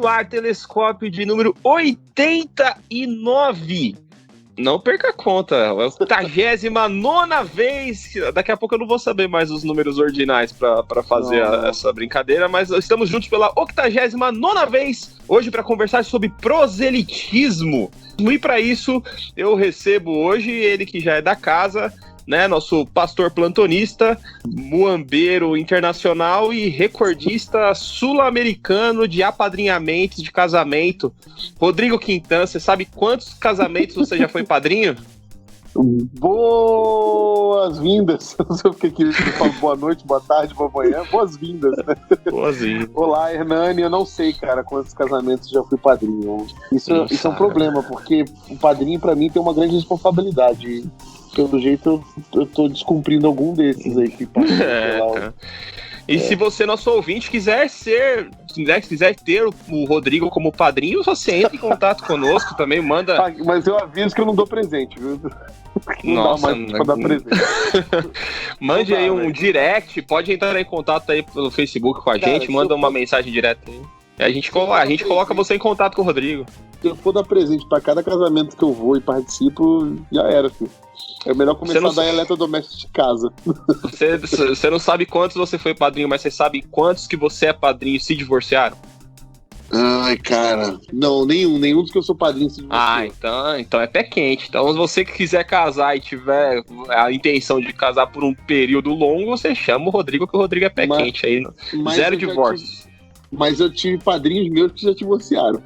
no ar, telescópio de número 89. Não perca a conta, é a 89ª vez. Daqui a pouco eu não vou saber mais os números ordinais para fazer essa brincadeira, mas estamos juntos pela 89ª vez, hoje para conversar sobre proselitismo. E para isso eu recebo hoje ele que já é da casa, né, nosso pastor plantonista, muambeiro internacional e recordista sul-americano de apadrinhamentos de casamento, Rodrigo Quintan. Você sabe quantos casamentos você já foi padrinho? Boas-vindas. Não sei o que eu falo, boa noite, boa tarde, boa manhã. Boas-vindas, né? Boas-vindas. Olá, Hernani. Eu não sei, cara, quantos casamentos já fui padrinho. Isso é um problema, porque o padrinho, pra mim, tem uma grande responsabilidade. Pelo jeito, eu tô descumprindo algum desses aí que passou. E se você, nosso ouvinte, quiser ter o Rodrigo como padrinho, você entra em contato conosco também, manda... Mas eu aviso que eu não dou presente, viu? Não dá mais pra dar presente. Mande aí um direct, pode entrar em contato aí pelo Facebook com a gente, manda uma mensagem direta aí. A gente coloca você em contato com o Rodrigo. Se eu for dar presente pra cada casamento que eu vou e participo, já era, filho. É melhor começar a dar eletrodoméstico de casa. Você não sabe quantos você foi padrinho, mas você sabe quantos que você é padrinho se divorciaram? Ai, cara. Não, nenhum dos que eu sou padrinho se divorciaram. Então é pé quente. Então, se você que quiser casar e tiver a intenção de casar por um período longo, você chama o Rodrigo, que o Rodrigo é pé quente aí. Zero divórcio. Mas eu tive padrinhos meus que já divorciaram.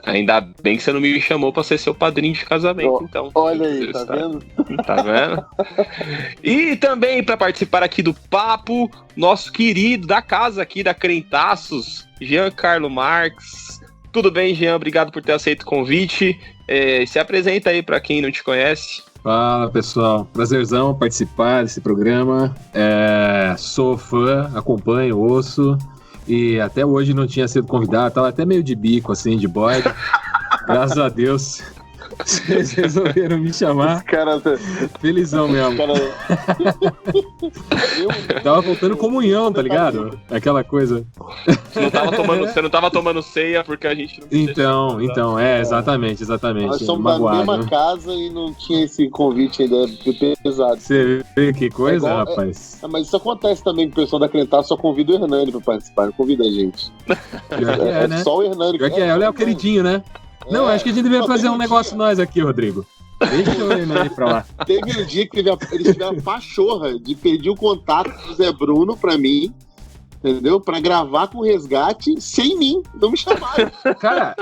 Ainda bem que você não me chamou pra ser seu padrinho de casamento, então. Olha aí, tá vendo? Tá vendo? E também para participar aqui do papo, nosso querido da casa aqui da Crentaços, Giancarlo Marques. Tudo bem, Jean? Obrigado por ter aceito o convite. Se apresenta aí para quem não te conhece. Fala, pessoal. Prazerzão participar desse programa. Sou fã, acompanho, ouço. E até hoje não tinha sido convidado, tava até meio de bico, assim, de bode. Graças a Deus, vocês resolveram me chamar. Felizão mesmo. Tava voltando comunhão, tá ligado? Aquela coisa. Você não tava tomando ceia porque a gente não... Então, exatamente. Nós somos da mesma casa e não tinha esse convite ainda pesado. Você vê que coisa, rapaz? Mas isso acontece também com o pessoal da Crentar, só convida o Hernani pra participar, não convida a gente. Né? Só o Hernani. É o Léo queridinho, né? Não, acho que a gente devia fazer um negócio nós aqui, Rodrigo. Deixa o Hernani pra lá. Teve um dia que eles tiveram a pachorra de pedir o contato do Zé Bruno pra mim, entendeu? Pra gravar com o Resgate sem mim. Não me chamaram. Cara,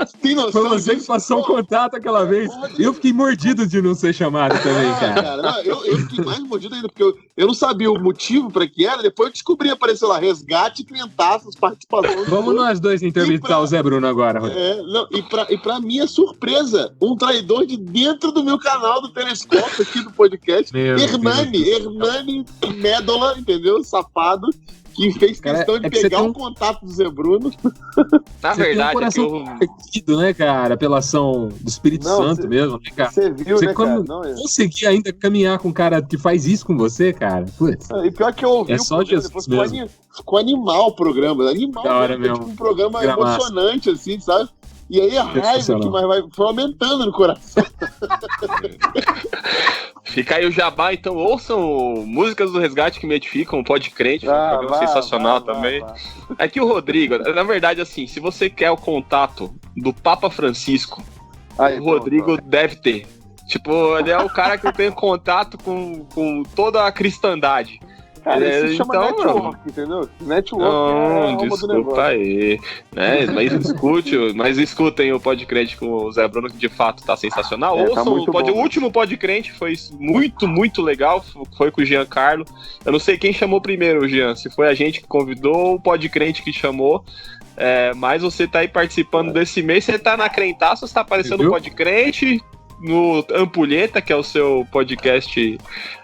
foi você que passou o contato aquela vez. Eu fiquei mordido de não ser chamado também, cara. Não, eu fiquei mais mordido ainda, porque eu não sabia o motivo pra que era. Depois eu descobri, apareceu lá, Resgate e Crentaços, participação. Vamos nós dois interpretar o Zé Bruno agora, Rodrigo. E pra minha surpresa, um traidor de dentro do meu canal do Telescópio aqui do podcast, Hernani Médola, entendeu? Safado. Que fez questão de pegar o contato do Zé Bruno. Na verdade, tem um coração partido, né, cara? Pela ação do Espírito Santo mesmo, né, cara? Você viu, né, cara? Conseguir ainda caminhar com um cara que faz isso com você, cara? Putz. E pior que eu ouvi o programa, depois ficou animal o programa. Animal, mesmo. Tipo um programa emocionante, assim, sabe? E aí a raiva que foi aumentando no coração. Fica aí o jabá, então ouçam músicas do Resgate que me edificam, um Pode Crente, um programa sensacional também. É que o Rodrigo, na verdade, assim, se você quer o contato do Papa Francisco, o Rodrigo deve ter. Tipo, ele é o cara que tem contato com toda a cristandade. Cara, isso se chama network, entendeu? Network desculpa aí. Né? Mas escutem o Pode Crente com o Zé Bruno, que de fato tá sensacional. Ouçam o último Pode Crente, foi muito, muito legal. Foi com o Giancarlo. Eu não sei quem chamou primeiro, Jean. Se foi a gente que convidou ou o Pode Crente que chamou. Mas você tá aí participando desse mês. Você tá na Crentaço, você tá aparecendo no Pode Crente, no Ampulheta, que é o seu podcast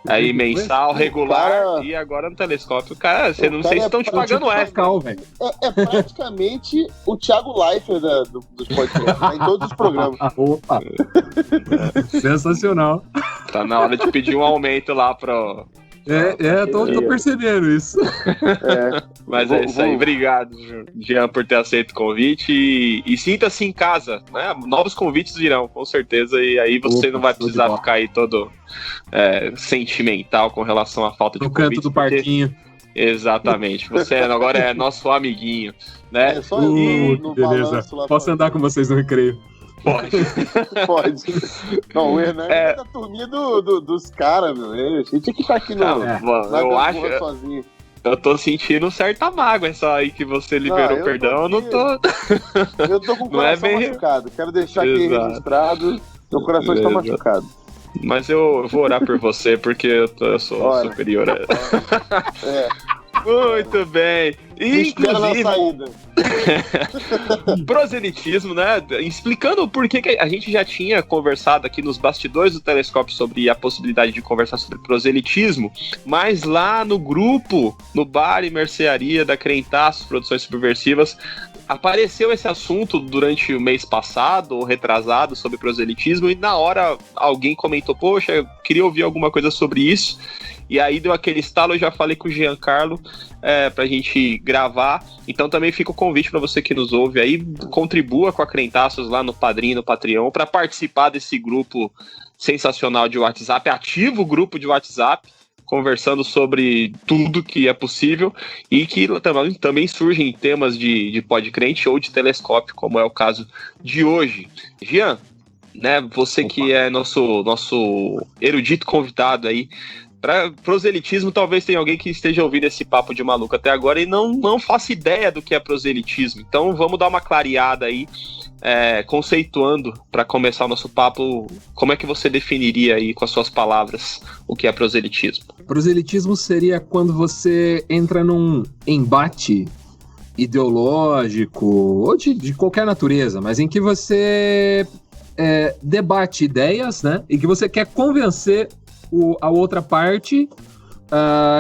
aí mensal, regular, e agora no Telescópio. Cara, você não sei se estão te pagando extra. É praticamente o Thiago Leifert dos podcasts, tá em todos os programas. Opa! Sensacional. Tá na hora de pedir um aumento lá pro Tô percebendo isso. Mas é isso aí. Obrigado, Jean, por ter aceito o convite. E sinta-se em casa, né? Novos convites virão, com certeza. E aí você não vai precisar ficar aí todo sentimental com relação à falta de no convite. No canto do parquinho. Exatamente. Você agora é nosso amiguinho, né? Só eu no beleza. Posso andar com vocês no recreio? Pode. Não, o Hernani é da turminha dos caras, meu. A gente tinha que estar aqui eu acho sozinho. Eu tô sentindo certa mágoa essa aí que você liberou perdão. Eu não tô. Eu tô com o coração machucado. Quero deixar aqui registrado. Meu coração está machucado. Mas eu vou orar por você, porque eu sou superior a Muito bem. Inclusive, proselitismo, né? Explicando por que a gente já tinha conversado aqui nos bastidores do Telescópio sobre a possibilidade de conversar sobre proselitismo, mas lá no grupo, no bar e mercearia da Crentaços Produções Subversivas, apareceu esse assunto durante o mês passado, ou retrasado, sobre proselitismo, e na hora alguém comentou, poxa, eu queria ouvir alguma coisa sobre isso, e aí deu aquele estalo, eu já falei com o Giancarlo pra gente gravar, então também fica o convite para você que nos ouve aí, contribua com a Crentaços lá no Padrim, no Patreon, para participar desse grupo sensacional de WhatsApp, ativo grupo de WhatsApp, conversando sobre tudo que é possível e que também surgem temas de podcrente ou de telescópio, como é o caso de hoje. Jean, né, você que é nosso erudito convidado aí, para proselitismo, talvez tenha alguém que esteja ouvindo esse papo de maluco até agora e não faça ideia do que é proselitismo. Então vamos dar uma clareada aí, conceituando, para começar o nosso papo, como é que você definiria aí com as suas palavras o que é proselitismo? Proselitismo seria quando você entra num embate ideológico ou de qualquer natureza, mas em que você debate ideias, né? E que você quer convencer a outra parte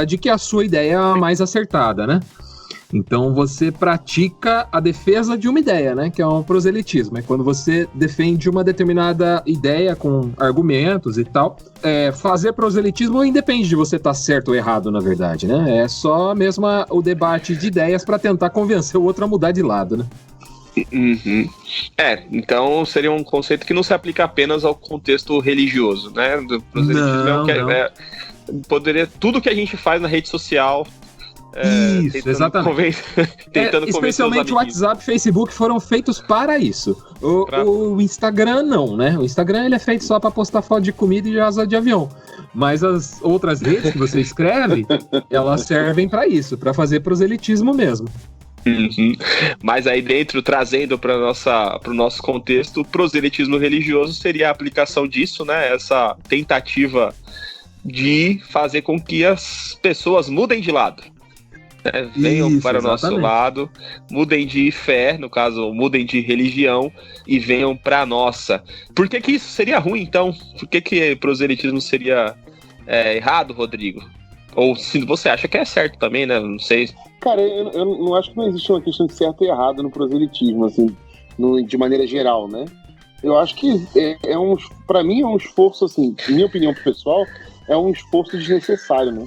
de que a sua ideia é a mais acertada, né? Então você pratica a defesa de uma ideia, né? Que é um proselitismo. É quando você defende uma determinada ideia com argumentos e tal. Fazer proselitismo independe de você estar certo ou errado, na verdade, né? É só mesmo o debate de ideias para tentar convencer o outro a mudar de lado, né? Uhum. Então seria um conceito que não se aplica apenas ao contexto religioso, né? Do proselitismo poderia tudo que a gente faz na rede social. Isso, exatamente. Tentando especialmente o WhatsApp e Facebook foram feitos para isso. O Instagram não, né? O Instagram ele é feito só para postar foto de comida e de asa de avião. Mas as outras redes que você escreve, elas servem para isso, para fazer proselitismo mesmo. Uhum. Mas aí dentro, trazendo para o nosso contexto, o proselitismo religioso seria a aplicação disso, né? Essa tentativa de fazer com que as pessoas mudem de lado. Venham para o nosso lado, mudem de fé, no caso, mudem de religião e venham para a nossa. Por que isso seria ruim, então? Por que proselitismo seria errado, Rodrigo? Ou se você acha que é certo também, né? Não sei. Cara, eu não acho que não existe uma questão de certo e errado no proselitismo, assim, de maneira geral, né? Eu acho que pra mim é um esforço, assim, minha opinião pessoal, é um esforço desnecessário, né?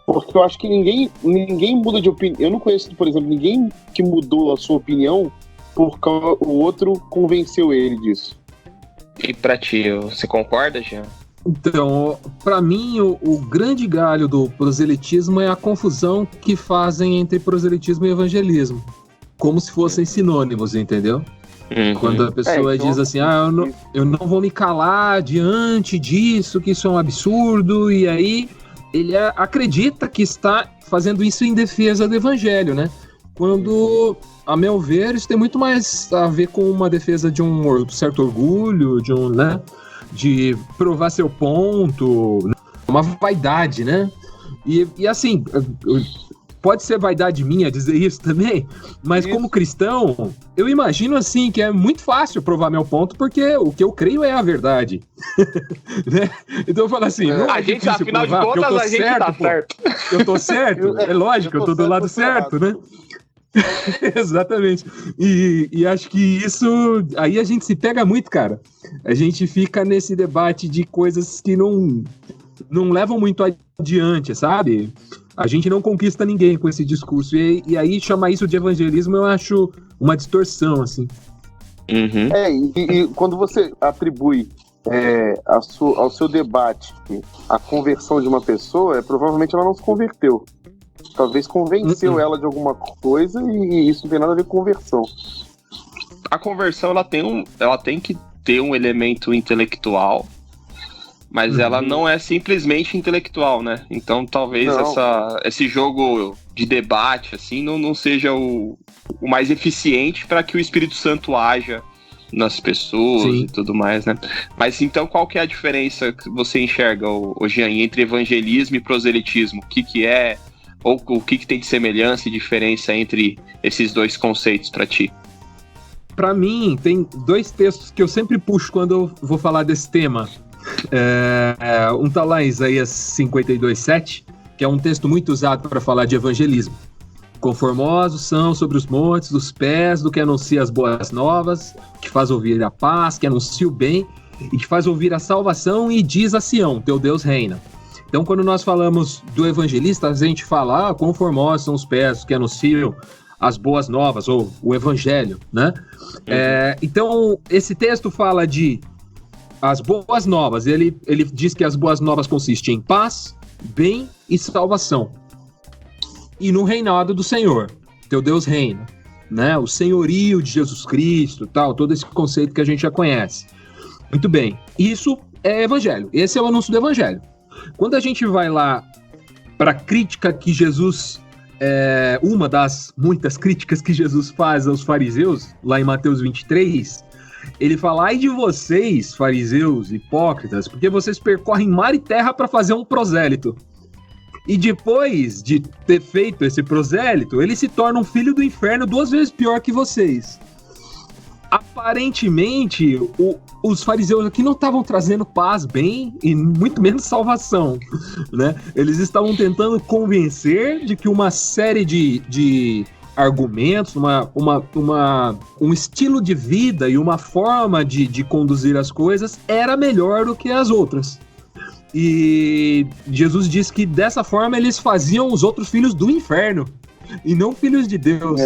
Porque eu acho que ninguém muda de opinião. Eu não conheço, por exemplo, ninguém que mudou a sua opinião porque o outro convenceu ele disso. E pra ti, você concorda, Jean? Então, pra mim, o grande galho do proselitismo é a confusão que fazem entre proselitismo e evangelismo. Como se fossem sinônimos, entendeu? Uhum. Quando a pessoa diz assim, eu não vou me calar diante disso, que isso é um absurdo, e aí ele acredita que está fazendo isso em defesa do evangelho, né? Quando, a meu ver, isso tem muito mais a ver com uma defesa de um certo orgulho, de provar seu ponto, uma vaidade, né? E assim, pode ser vaidade minha dizer isso também, mas como cristão, eu imagino assim que é muito fácil provar meu ponto, porque o que eu creio é a verdade. Né? Então eu falo assim, a gente, afinal de contas, a gente tá certo. Eu tô certo, é lógico, eu tô do lado certo, né? Exatamente. E acho que isso aí a gente se pega muito, cara. A gente fica nesse debate de coisas que não levam muito adiante, sabe? A gente não conquista ninguém com esse discurso. E aí chamar isso de evangelismo eu acho uma distorção, assim. Uhum. E quando você atribui ao seu debate a conversão de uma pessoa, provavelmente ela não se converteu. Talvez convenceu ela de alguma coisa e isso não tem nada a ver com conversão. A conversão ela tem que ter um elemento intelectual, mas ela não é simplesmente intelectual, né? Então talvez esse jogo de debate assim não seja o mais eficiente para que o Espírito Santo haja nas pessoas e tudo mais, né? Mas então qual que é a diferença que você enxerga, Jean, entre evangelismo e proselitismo? O que é, ou o que tem de semelhança e diferença entre esses dois conceitos para ti? Para mim, tem dois textos que eu sempre puxo quando eu vou falar desse tema. Um tá lá em Isaías 52:7, que é um texto muito usado para falar de evangelismo. Conformosos são sobre os montes os pés do que anuncia as boas novas, que faz ouvir a paz, que anuncia o bem e que faz ouvir a salvação e diz a Sião, teu Deus reina. Então, quando nós falamos do evangelista, a gente fala, conformosos são os pés que anunciam as boas novas, ou o evangelho, né? Então, esse texto fala de as boas novas. Ele diz que as boas novas consistem em paz, bem e salvação. E no reinado do Senhor, teu Deus reina, né? O senhorio de Jesus Cristo, tal, todo esse conceito que a gente já conhece. Muito bem, isso é evangelho, esse é o anúncio do evangelho. Quando a gente vai lá para a crítica que Jesus, uma das muitas críticas que Jesus faz aos fariseus, lá em Mateus 23, ele fala, ai de vocês, fariseus, hipócritas, porque vocês percorrem mar e terra para fazer um prosélito. E depois de ter feito esse prosélito, ele se torna um filho do inferno 2 vezes pior que vocês. Aparentemente, os fariseus aqui não estavam trazendo paz, bem e muito menos salvação, né? Eles estavam tentando convencer de que uma série de argumentos, um estilo de vida e uma forma de conduzir as coisas era melhor do que as outras. E Jesus diz que dessa forma eles faziam os outros filhos do inferno e não filhos de Deus.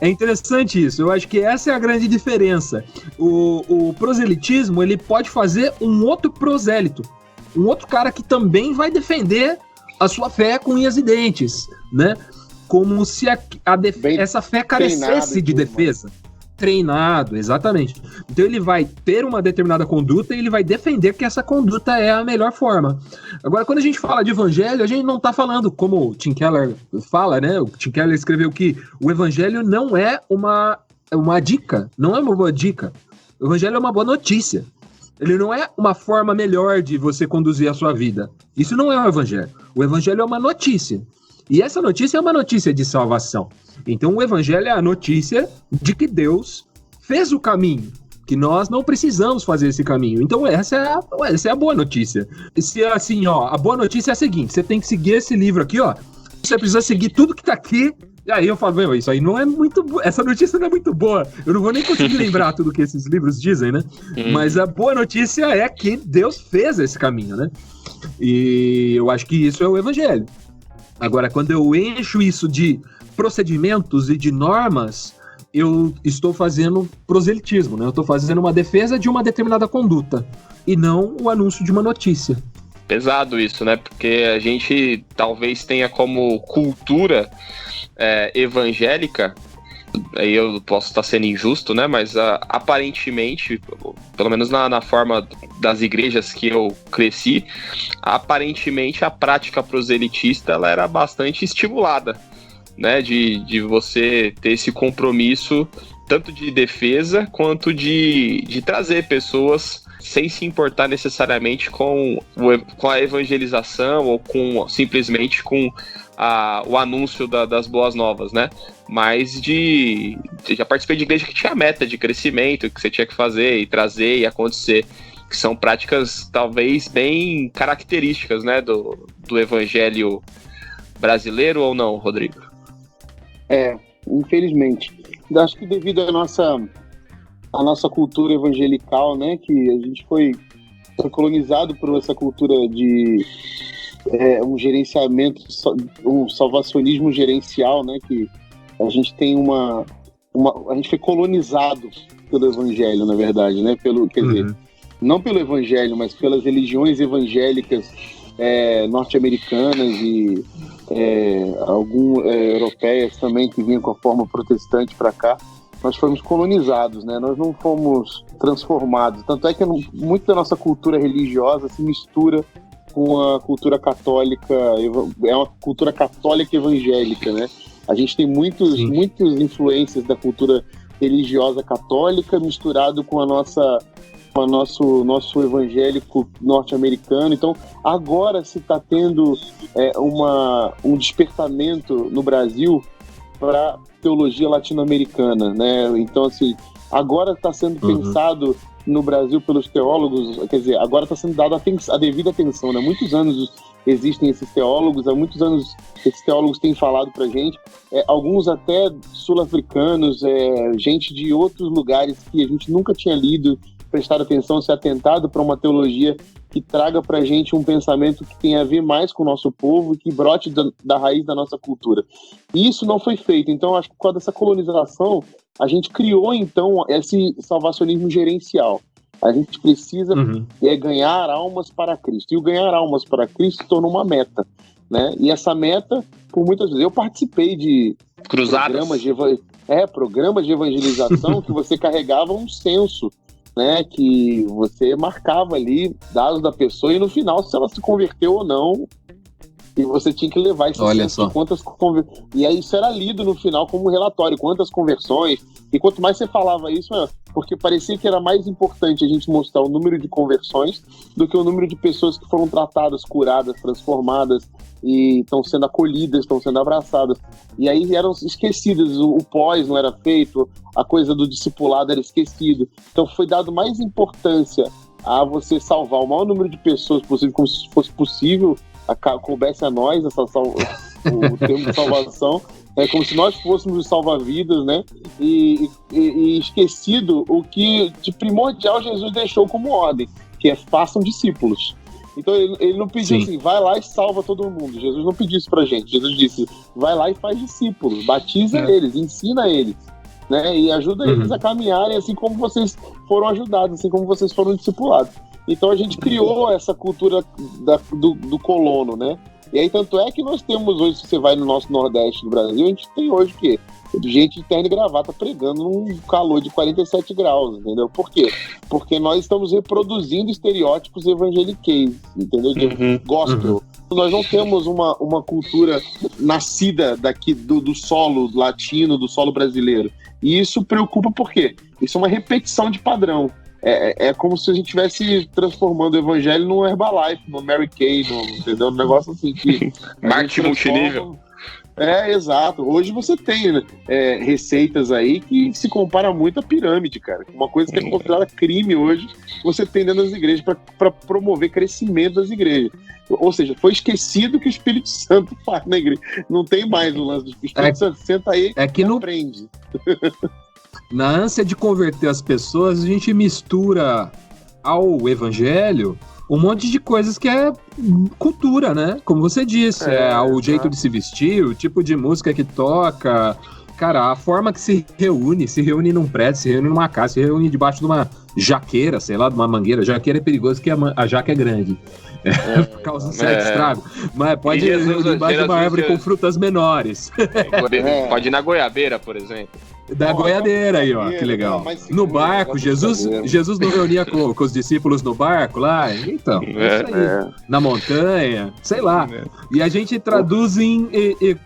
É interessante isso, eu acho que essa é a grande diferença. O proselitismo, ele pode fazer um outro prosélito, um outro cara que também vai defender a sua fé com unhas e dentes, né? Como se essa fé carecesse de defesa. Treinado, exatamente. Então ele vai ter uma determinada conduta e ele vai defender que essa conduta é a melhor forma. Agora, quando a gente fala de evangelho, a gente não está falando, como o Tim Keller fala, né? O Tim Keller escreveu que o evangelho não é uma dica, não é uma boa dica. O evangelho é uma boa notícia. Ele não é uma forma melhor de você conduzir a sua vida. Isso não é o evangelho. O evangelho é uma notícia. E essa notícia é uma notícia de salvação. Então o evangelho é a notícia de que Deus fez o caminho, que nós não precisamos fazer esse caminho. Então essa é a boa notícia. Se assim, a boa notícia é a seguinte, você tem que seguir esse livro aqui, você precisa seguir tudo que tá aqui. E aí eu falo, isso aí não é muito essa notícia não é muito boa. Eu não vou nem conseguir lembrar tudo que esses livros dizem, né? Mas a boa notícia é que Deus fez esse caminho, né? E eu acho que isso é o evangelho. Agora, quando eu encho isso de procedimentos e de normas, eu estou fazendo proselitismo, né? Eu estou fazendo uma defesa de uma determinada conduta e não o anúncio de uma notícia. Pesado isso, né? Porque a gente talvez tenha como cultura evangélica, aí eu posso estar sendo injusto, né? Mas aparentemente, pelo menos na forma das igrejas que eu cresci, aparentemente a prática proselitista ela era bastante estimulada, né? De você ter esse compromisso tanto de defesa quanto de trazer pessoas sem se importar necessariamente com a evangelização ou simplesmente com o anúncio das boas novas, né? Mas já participei de igreja que tinha meta de crescimento, que você tinha que fazer e trazer e acontecer, que são práticas talvez bem características, né, do evangelho brasileiro, ou não, Rodrigo? Infelizmente. Eu acho que devido à nossa cultura evangelical, né, que a gente foi colonizado por essa cultura um gerenciamento, um salvacionismo gerencial, né? Que a gente tem a gente foi colonizado pelo evangelho, na verdade, né? Quer dizer, não pelo evangelho, mas pelas religiões evangélicas norte-americanas e europeias também, que vinham com a forma protestante para cá. Nós fomos colonizados, né? Nós não fomos transformados. Tanto é que muito da nossa cultura religiosa se mistura com a cultura católica, é uma cultura católica evangélica, né? A gente tem muitas influências da cultura religiosa católica misturado com o nosso evangélico norte-americano. Então, agora se está tendo um despertamento no Brasil para teologia latino-americana, né? Então, assim, agora está sendo pensado no Brasil pelos teólogos, quer dizer, agora está sendo dada a devida atenção, né? Muitos anos existem esses teólogos, há muitos anos esses teólogos têm falado pra gente, alguns até sul-africanos, gente de outros lugares que a gente nunca tinha lido, prestado atenção, se atentado para uma teologia que traga pra gente um pensamento que tem a ver mais com o nosso povo, que brote da raiz da nossa cultura. E isso não foi feito. Então, acho que por causa dessa colonização, a gente criou, então, esse salvacionismo gerencial. A gente precisa ganhar almas para Cristo. E o ganhar almas para Cristo se tornou uma meta, né? E essa meta, por muitas vezes, eu participei de programas de evangelização que você carregava um censo, né? Que você marcava ali dados da pessoa e no final, se ela se converteu ou não, e você tinha que levar esse censo de quantas conversões. E aí isso era lido no final como um relatório, quantas conversões. E quanto mais você falava isso, porque parecia que era mais importante a gente mostrar o número de conversões do que o número de pessoas que foram tratadas, curadas, transformadas e estão sendo acolhidas, estão sendo abraçadas. E aí eram esquecidas, o pós não era feito, a coisa do discipulado era esquecido. Então foi dado mais importância a você salvar o maior número de pessoas possível, como se fosse possível, coubesse a nós o termo de salvação, como se nós fôssemos os salva-vidas, né? E esquecido o que de primordial Jesus deixou como ordem, que é façam discípulos. Então ele não pediu assim, vai lá e salva todo mundo. Jesus não pediu isso pra gente. Jesus disse, vai lá e faz discípulos, batiza eles, ensina eles, né? E ajuda eles a caminharem assim como vocês foram ajudados, assim como vocês foram discipulados. Então a gente criou essa cultura do colono, né? E aí tanto é que nós temos hoje, se você vai no nosso Nordeste do Brasil, a gente tem hoje o quê? Gente de terno e gravata pregando num calor de 47 graus, entendeu? Por quê? Porque nós estamos reproduzindo estereótipos evangeliqueis, entendeu? De gospel. Nós não temos uma cultura nascida daqui do solo latino, do solo brasileiro. E isso preocupa por quê? Isso é uma repetição de padrão. É como se a gente estivesse transformando o evangelho no Herbalife, no Mary Kay, entendeu? Um negócio assim que... Marketing multinível. Exato. Hoje você tem receitas aí que se compara muito à pirâmide, cara. Uma coisa que é considerada crime hoje, você tem dentro das igrejas para promover crescimento das igrejas. Ou seja, foi esquecido que o Espírito Santo faz na igreja. Não tem mais o lance do Espírito Santo. Senta aí e aprende. Na ânsia de converter as pessoas, a gente mistura ao evangelho um monte de coisas que é cultura, né? Como você disse, o jeito de se vestir, o tipo de música que toca, cara, a forma que se reúne num prédio, se reúne numa casa, se reúne debaixo de uma jaqueira, sei lá, de uma mangueira. Jaqueira é perigoso porque a jaca é grande. Por causa do certo estrago. Mas pode ir debaixo de uma árvore com frutas menores. Pode ir na goiabeira, por exemplo. Da goiadeira aí, ó, que legal. No barco, Jesus não reunia com os discípulos no barco lá? Então, isso aí. Na montanha, sei lá. E a gente traduz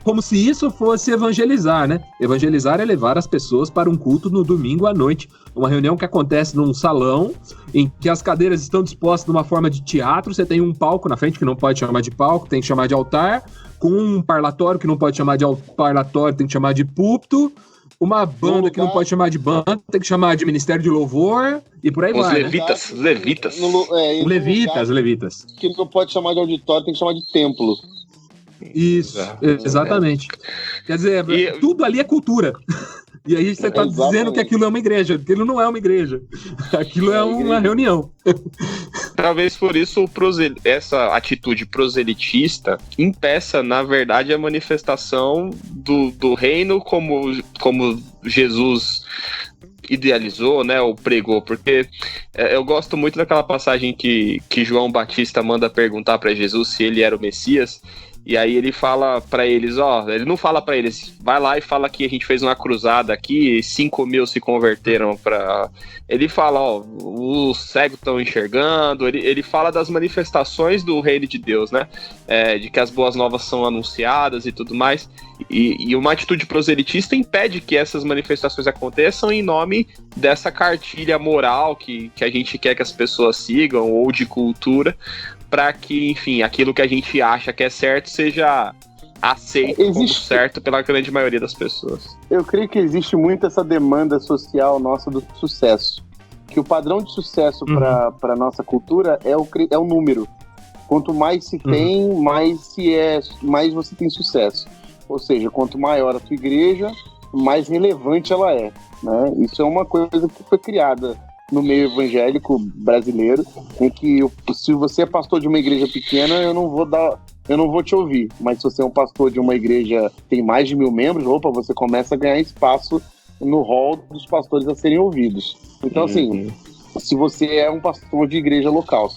como se isso fosse evangelizar, né? Evangelizar é levar as pessoas para um culto no domingo à noite. Uma reunião que acontece num salão, em que as cadeiras estão dispostas de uma forma de teatro, você tem um palco na frente, que não pode chamar de palco, tem que chamar de altar, com um parlatório, que não pode chamar de parlatório, tem que chamar de púlpito, uma banda que não pode chamar de banda, tem que chamar de ministério de louvor, e por aí vai. Levitas. Levitas. Que não pode chamar de auditório, tem que chamar de templo. Isso, exatamente. Quer dizer, tudo ali é cultura. E aí você está dizendo que aquilo é uma igreja, aquilo não é uma igreja. Aquilo é uma reunião. Talvez por isso essa atitude proselitista impeça, na verdade, a manifestação do reino como Jesus idealizou, né, ou pregou, porque eu gosto muito daquela passagem que João Batista manda perguntar para Jesus se ele era o Messias, e aí ele fala para eles, ele não fala para eles, vai lá e fala que a gente fez uma cruzada aqui e 5.000 se converteram para... Ele fala, os cegos estão enxergando, ele fala das manifestações do reino de Deus, né, de que as boas novas são anunciadas e tudo mais, e uma atitude proselitista impede que essas manifestações aconteçam em nome dessa cartilha moral que a gente quer que as pessoas sigam, ou de cultura, para que, enfim, aquilo que a gente acha que é certo seja aceito como certo pela grande maioria das pessoas. Eu creio que existe muito essa demanda social nossa do sucesso. Que o padrão de sucesso para a nossa cultura é o número. Quanto mais se tem, mais você tem sucesso. Ou seja, quanto maior a tua igreja, mais relevante ela é, né? Isso é uma coisa que foi criada no meio evangélico brasileiro, em que se você é pastor de uma igreja pequena, eu não vou te ouvir, mas se você é um pastor de uma igreja que tem mais de 1.000 membros, você começa a ganhar espaço no hall dos pastores a serem ouvidos. Então, assim, se você é um pastor de igreja local,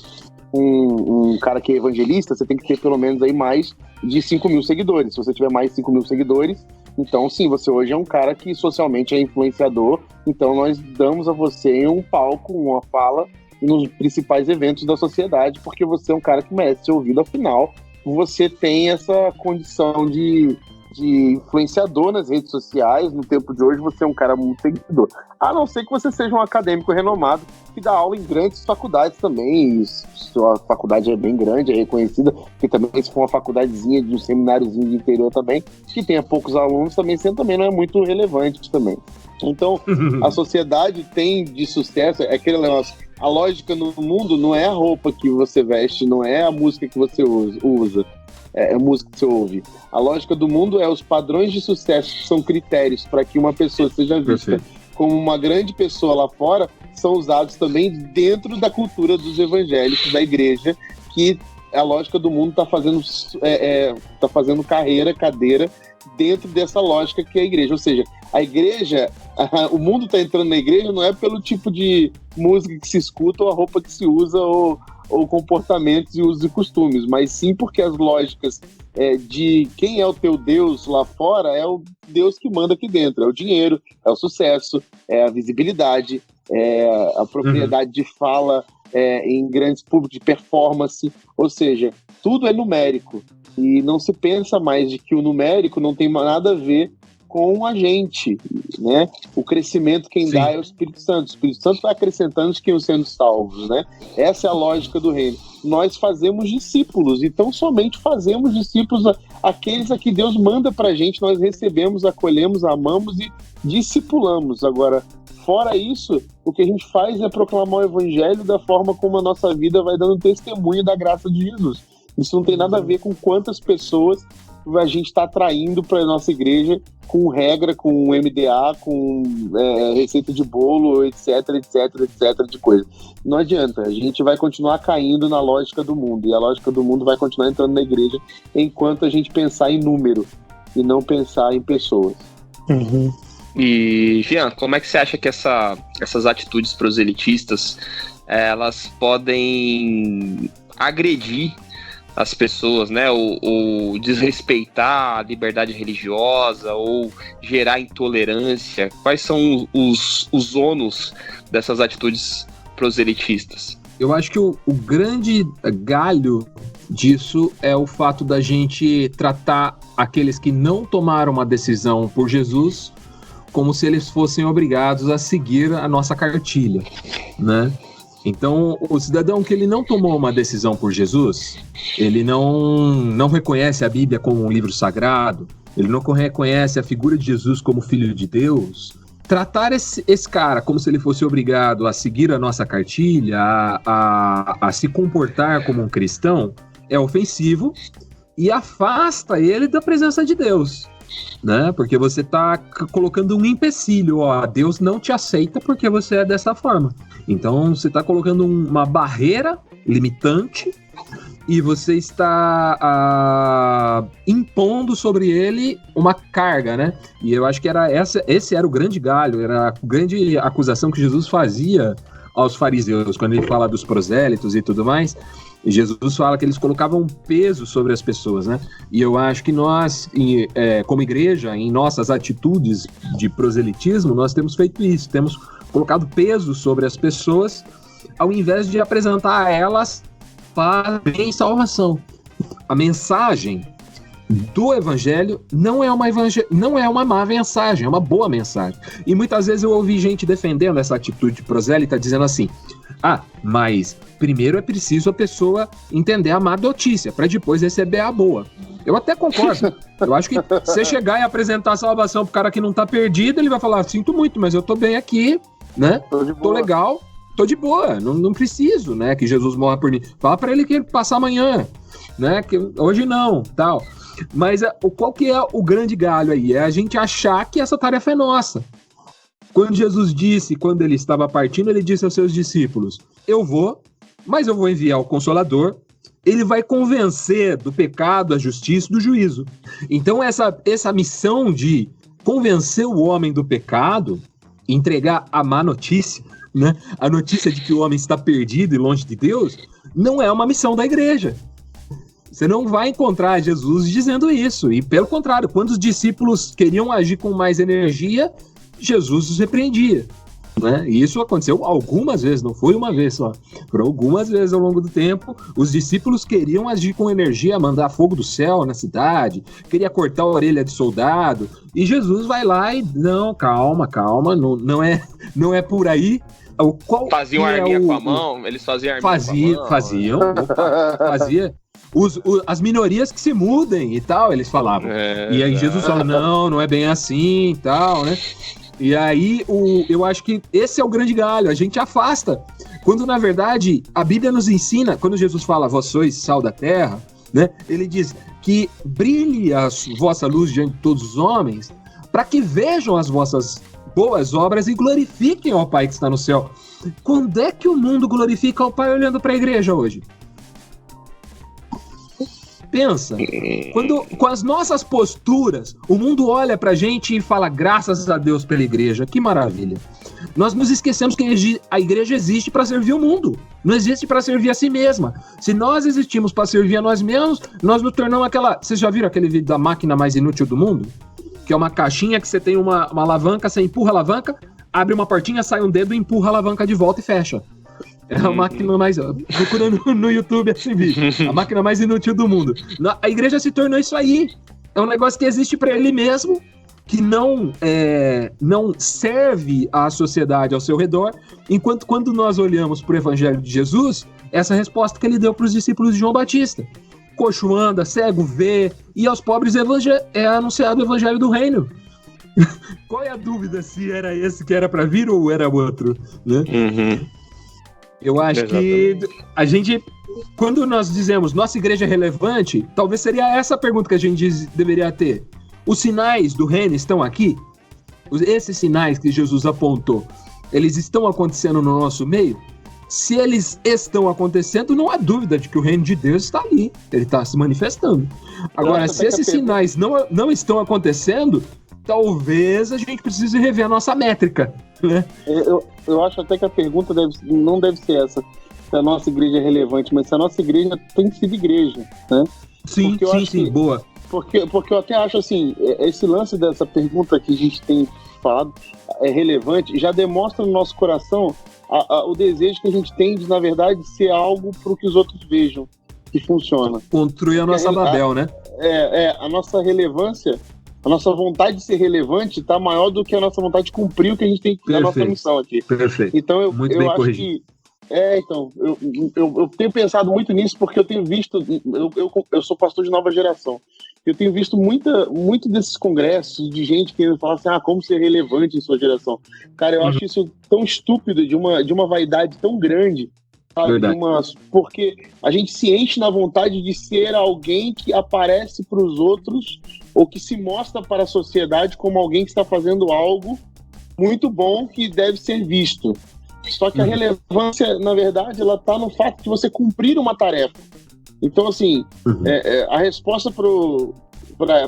um cara que é evangelista, você tem que ter pelo menos aí mais de 5.000 seguidores. Se você tiver mais de 5.000 seguidores, então sim, você hoje é um cara que socialmente é influenciador, então nós damos a você um palco, uma fala nos principais eventos da sociedade, porque você é um cara que merece ser ouvido, afinal, você tem essa condição de influenciador nas redes sociais. No tempo de hoje você é um cara muito seguidor, a não ser que você seja um acadêmico renomado que dá aula em grandes faculdades também. Sua faculdade é bem grande, é reconhecida, que também se for uma faculdadezinha de um semináriozinho de interior também, que tenha poucos alunos também, sendo também não é muito relevante também. Então a sociedade tem de sucesso, é aquele negócio, a lógica no mundo não é a roupa que você veste, não é a música que você usa, é a música que você ouve. A lógica do mundo é os padrões de sucesso, que são critérios para que uma pessoa seja vista como uma grande pessoa lá fora, são usados também dentro da cultura dos evangélicos, da igreja, que a lógica do mundo está fazendo cadeira dentro dessa lógica que é a igreja. Ou seja, a igreja, o mundo está entrando na igreja não é pelo tipo de música que se escuta ou a roupa que se usa ou comportamentos e usos e costumes, mas sim porque as lógicas de quem é o teu Deus lá fora é o Deus que manda aqui dentro, é o dinheiro, é o sucesso, é a visibilidade, é a propriedade de fala em grandes públicos, de performance, ou seja, tudo é numérico e não se pensa mais de que o numérico não tem nada a ver com a gente, né? O crescimento quem dá é o Espírito Santo. O Espírito Santo vai acrescentando os que iam sendo salvos, né? Essa é a lógica do reino. Nós fazemos discípulos, então somente fazemos discípulos aqueles a que Deus manda pra gente, nós recebemos, acolhemos, amamos e discipulamos. Agora, fora isso, o que a gente faz é proclamar o evangelho da forma como a nossa vida vai dando testemunho da graça de Jesus. Isso não tem nada a ver com quantas pessoas a gente está atraindo para a nossa igreja com regra, com MDA, com receita de bolo, etc, de coisa. Não adianta, a gente vai continuar caindo na lógica do mundo, e a lógica do mundo vai continuar entrando na igreja enquanto a gente pensar em número e não pensar em pessoas. E, Jean, como é que você acha que essas atitudes proselitistas elas podem agredir as pessoas, né, ou desrespeitar a liberdade religiosa, ou gerar intolerância? Quais são os ônus dessas atitudes proselitistas? Eu acho que o grande galho disso é o fato da gente tratar aqueles que não tomaram uma decisão por Jesus como se eles fossem obrigados a seguir a nossa cartilha, né? Então, o cidadão que ele não tomou uma decisão por Jesus, ele não reconhece a Bíblia como um livro sagrado, ele não reconhece a figura de Jesus como filho de Deus, tratar esse cara como se ele fosse obrigado a seguir a nossa cartilha, a se comportar como um cristão, é ofensivo e afasta ele da presença de Deus. né? Porque você tá colocando um empecilho, ó, Deus não te aceita porque você é dessa forma. Então você tá colocando uma barreira limitante e você está impondo sobre ele uma carga, né? E eu acho que esse era o grande galho, era a grande acusação que Jesus fazia aos fariseus, quando ele fala dos prosélitos e tudo mais. Jesus fala que eles colocavam peso sobre as pessoas, né? E eu acho que nós, como igreja, em nossas atitudes de proselitismo, nós temos feito isso, temos colocado peso sobre as pessoas, ao invés de apresentar a elas paz, bem e salvação. A mensagem do evangelho não é uma má mensagem, é uma boa mensagem. E muitas vezes eu ouvi gente defendendo essa atitude prosélita, dizendo assim: mas primeiro é preciso a pessoa entender a má notícia, para depois receber a boa. Eu até concordo. Eu acho que se você chegar e apresentar a salvação pro cara que não tá perdido, ele vai falar: sinto muito, mas eu tô bem aqui, né? Tô legal, tô de boa, não preciso, né, que Jesus morra por mim. Fala pra ele que ele passa amanhã, né, que hoje não, tal. Mas qual que é o grande galho aí? É a gente achar que essa tarefa é nossa. Quando Jesus disse, quando ele estava partindo, ele disse aos seus discípulos: eu vou, mas eu vou enviar o Consolador, ele vai convencer do pecado, da justiça e do juízo. Então essa missão de convencer o homem do pecado, entregar a má notícia, né? A notícia de que o homem está perdido e longe de Deus, não é uma missão da igreja. Você não vai encontrar Jesus dizendo isso. E pelo contrário, quando os discípulos queriam agir com mais energia, Jesus os repreendia, né? E isso aconteceu algumas vezes, não foi uma vez só. Por algumas vezes ao longo do tempo, os discípulos queriam agir com energia, mandar fogo do céu na cidade, queria cortar a orelha de soldado, e Jesus vai lá e, não, calma, não é por aí. Faziam arminha com a mão, eles faziam arminha com a mão. Fazia. As minorias que se mudem e tal, eles falavam. E aí Jesus fala: não é bem assim e tal, né? E aí eu acho que esse é o grande galho, a gente afasta. Quando na verdade a Bíblia nos ensina, quando Jesus fala: vós sois sal da terra, né? Ele diz que brilhe a vossa luz diante de todos os homens, para que vejam as vossas boas obras e glorifiquem ao Pai que está no céu. Quando é que o mundo glorifica ao Pai olhando para a igreja hoje? Pensa, quando com as nossas posturas, o mundo olha pra gente e fala: graças a Deus pela igreja, que maravilha. Nós nos esquecemos que a igreja existe para servir o mundo, não existe para servir a si mesma. Se nós existimos para servir a nós mesmos, nós nos tornamos aquela... Vocês já viram aquele vídeo da máquina mais inútil do mundo? Que é uma caixinha que você tem uma alavanca, você empurra a alavanca, abre uma portinha, sai um dedo, empurra a alavanca de volta e fecha. É a máquina mais... Procura no YouTube esse vídeo. A máquina mais inútil do mundo. A igreja se tornou isso aí. É um negócio que existe para ele mesmo, que não serve à sociedade ao seu redor, enquanto quando nós olhamos para o Evangelho de Jesus, essa resposta que ele deu para os discípulos de João Batista: coxo anda, cego vê, e aos pobres é anunciado o Evangelho do Reino. Qual é a dúvida se era esse que era para vir ou era outro, né? Eu acho que a gente, quando nós dizemos nossa igreja é relevante, talvez seria essa a pergunta que a gente deveria ter. Os sinais do reino estão aqui? Esses sinais que Jesus apontou, eles estão acontecendo no nosso meio? Se eles estão acontecendo, não há dúvida de que o reino de Deus está ali, ele está se manifestando. Agora, se esses sinais não estão acontecendo, talvez a gente precise rever a nossa métrica, né? Eu acho até que a pergunta não deve ser essa, se a nossa igreja é relevante, mas se a nossa igreja tem sido igreja, né? Sim, boa. Porque eu até acho assim, esse lance dessa pergunta que a gente tem falado é relevante, já demonstra no nosso coração o desejo que a gente tem de, na verdade, ser algo para que os outros vejam que funciona. Construir a nossa Babel, né? A nossa relevância, a nossa vontade de ser relevante está maior do que a nossa vontade de cumprir o que a gente tem que a nossa missão aqui. Perfeito. Então eu muito bem acho corrigido. Eu tenho pensado muito nisso porque eu tenho visto, eu sou pastor de nova geração, eu tenho visto muito desses congressos de gente querendo falar assim, como ser relevante em sua geração. Cara, eu acho isso tão estúpido, de uma vaidade tão grande, Porque a gente se enche na vontade de ser alguém que aparece para os outros ou que se mostra para a sociedade como alguém que está fazendo algo muito bom que deve ser visto. Só que a relevância, na verdade, ela está no fato de você cumprir uma tarefa. Então, assim, a resposta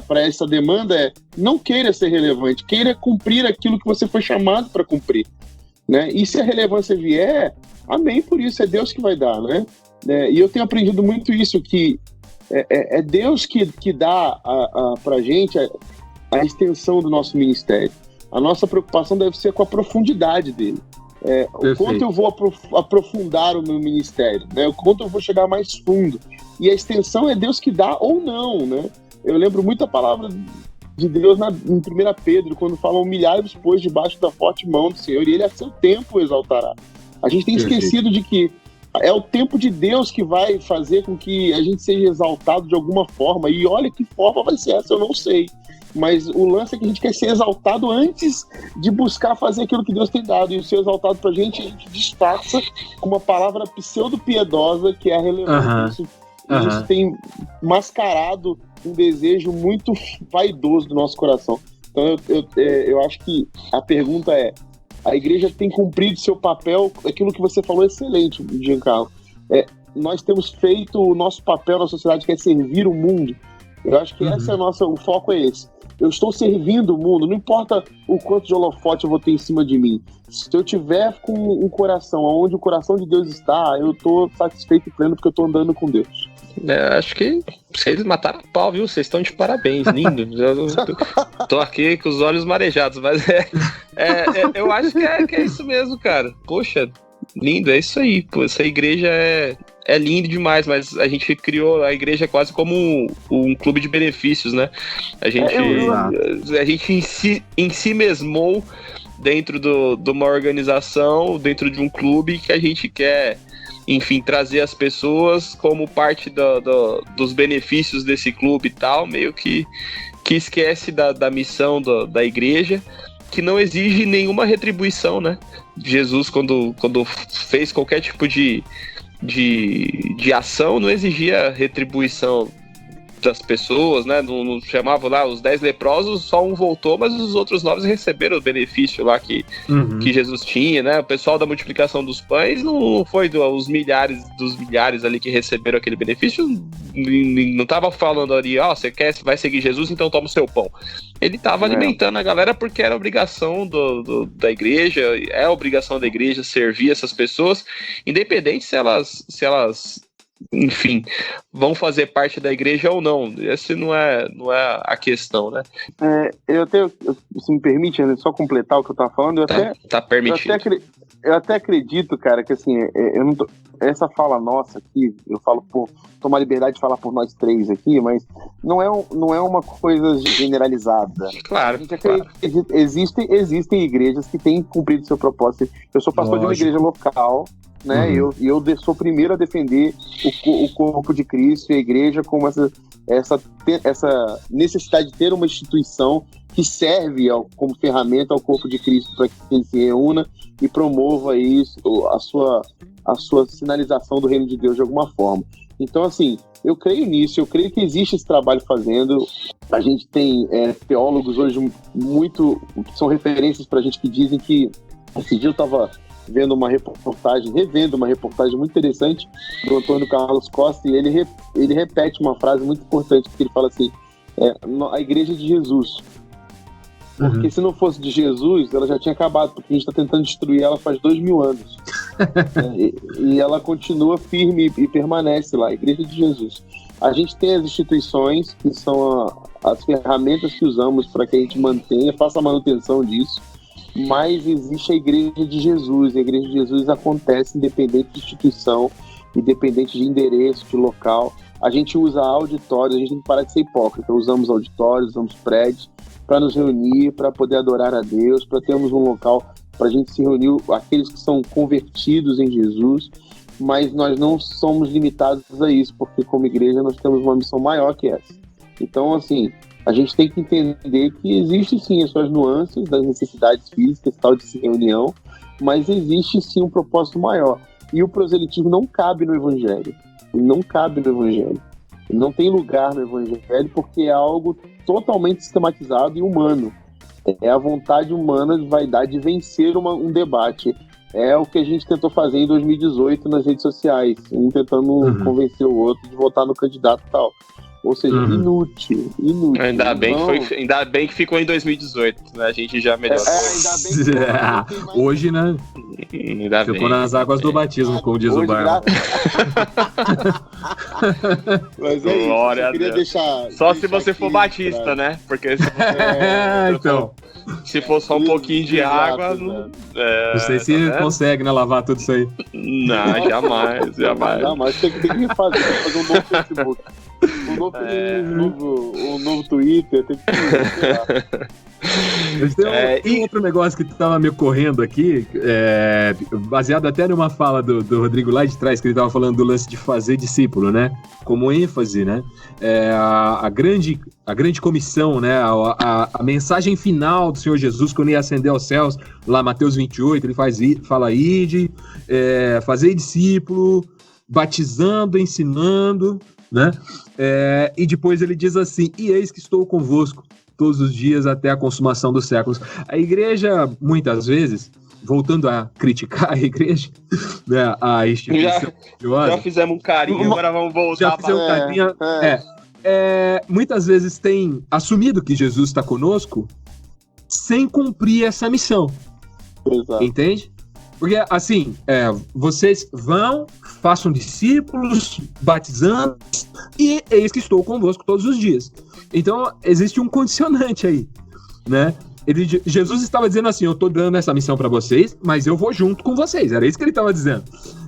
para essa demanda é: não queira ser relevante, queira cumprir aquilo que você foi chamado para cumprir, né? E se a relevância vier, amém por isso, é Deus que vai dar, né? E eu tenho aprendido muito isso, que é Deus que dá para a gente a extensão do nosso ministério. A nossa preocupação deve ser com a profundidade dele. O quanto eu vou aprofundar o meu ministério, né? O quanto eu vou chegar mais fundo. E a extensão é Deus que dá ou não, né? Eu lembro muito a palavra de Deus em 1 Pedro, quando fala: humilhai-vos, pois, debaixo da forte mão do Senhor, e Ele a seu tempo exaltará. A gente tem esquecido de que é o tempo de Deus que vai fazer com que a gente seja exaltado de alguma forma. E olha que forma vai ser essa, eu não sei. Mas o lance é que a gente quer ser exaltado antes de buscar fazer aquilo que Deus tem dado. E ser exaltado pra gente, a gente disfarça com uma palavra pseudo-piedosa, que é a relevância. Isso tem mascarado um desejo muito vaidoso do nosso coração. Então eu acho que a pergunta é: a igreja tem cumprido seu papel? Aquilo que você falou é excelente, Giancarlo. Nós temos feito o nosso papel na sociedade, que é servir o mundo. Eu acho que o foco é esse. Eu estou servindo o mundo, não importa o quanto de holofote eu vou ter em cima de mim. Se eu tiver com um coração onde o coração de Deus está, eu estou satisfeito e pleno, porque eu estou andando com Deus. Acho que vocês mataram a pau, viu? Vocês estão de parabéns, lindo. Tô aqui com os olhos marejados, mas eu acho que é isso mesmo, cara. Poxa, lindo, é isso aí. Pô, essa igreja é lindo demais, mas a gente criou a igreja quase como um clube de benefícios, né? A gente em si mesmou dentro de uma organização, dentro de um clube, que a gente quer, enfim, trazer as pessoas como parte dos benefícios desse clube e tal, meio que esquece da missão da igreja, que não exige nenhuma retribuição, né? Jesus, quando fez qualquer tipo de ação, não exigia retribuição das pessoas, né? Não chamava lá os 10 leprosos, só um voltou, mas os outros 9 receberam o benefício lá que Jesus tinha, né? O pessoal da multiplicação dos pães não foi os milhares ali que receberam aquele benefício, não tava falando ali: você vai seguir Jesus, então toma o seu pão. Ele tava alimentando a galera, porque era obrigação da igreja, é obrigação da igreja servir essas pessoas, independente se elas enfim, vão fazer parte da igreja ou não. Essa não é a questão, né? Se me permite, só completar o que eu tava falando, tá permitido. Eu até acredito, cara, que assim, essa fala nossa aqui, eu falo tomar liberdade de falar por nós três aqui, mas não é uma coisa generalizada. Claro. Existem igrejas que têm cumprido seu propósito. Eu sou pastor de uma igreja local, né? Eu sou o primeiro a defender o corpo de Cristo e a igreja como essa necessidade de ter uma instituição que serve como ferramenta ao corpo de Cristo, para que ele se reúna e promova isso, a sua sinalização do reino de Deus de alguma forma. Então, assim, eu creio nisso, eu creio que existe esse trabalho fazendo. A gente tem teólogos hoje que são referências para a gente, que dizem que... Esse dia eu estava revendo uma reportagem muito interessante do Antônio Carlos Costa, e ele repete uma frase muito importante, que ele fala assim: a igreja de Jesus. Porque se não fosse de Jesus, ela já tinha acabado, porque a gente está tentando destruir ela faz 2000 anos. E ela continua firme e permanece lá, a igreja de Jesus. A gente tem as instituições, que são as ferramentas que usamos para que a gente faça a manutenção disso, mas existe a igreja de Jesus. A igreja de Jesus acontece independente de instituição, independente de endereço, de local. A gente usa auditórios, a gente tem que parar de ser hipócrita. Usamos auditórios, usamos prédios para nos reunir, para poder adorar a Deus, para termos um local para a gente se reunir, aqueles que são convertidos em Jesus, mas nós não somos limitados a isso, porque como igreja nós temos uma missão maior que essa. Então, assim, a gente tem que entender que existe sim as suas nuances das necessidades físicas, tal de reunião, mas existe sim um propósito maior. E o proselitismo não cabe no evangelho. Não cabe no evangelho. Não tem lugar no evangelho porque é algo totalmente sistematizado e humano. É a vontade humana de vaidade de vencer um debate. É o que a gente tentou fazer em 2018 nas redes sociais. Um tentando convencer o outro de votar no candidato e tal. Ou seja, inútil. Ainda bem que ficou em 2018, né? A gente já melhorou. Ainda bem que hoje, né? Ainda ficou bem. nas águas do batismo, como diz o Barba. Mas é isso, eu queria deixar... Só se você for batista, né? Porque se você então... Se for só um pouquinho de água... Não sei se consegue, né? Lavar tudo isso aí. Não, jamais. Jamais, tem que refazer, fazer um novo Facebook. Um novo Twitter, tem que... Mas tem outro negócio que tava me ocorrendo aqui, baseado até numa fala do Rodrigo lá de trás, que ele tava falando do lance de fazer discípulo, né? Como ênfase, né? A grande comissão, né? A mensagem final do Senhor Jesus, quando ia ascender aos céus, lá Mateus 28, ele fala ide, fazer discípulo, batizando, ensinando, né? E depois ele diz assim, e eis que estou convosco todos os dias até a consumação dos séculos. A igreja, muitas vezes, voltando a criticar a igreja, né, a instituição já fizemos um carinho, agora vamos voltar. Já fizemos um carinho. Muitas vezes tem assumido que Jesus está conosco sem cumprir essa missão. Exato. Entende? Porque, assim, vocês vão, façam discípulos, batizando, e eis que estou convosco todos os dias. Então, existe um condicionante aí, né? Jesus estava dizendo assim, eu estou dando essa missão para vocês, mas eu vou junto com vocês. Era isso que ele estava dizendo.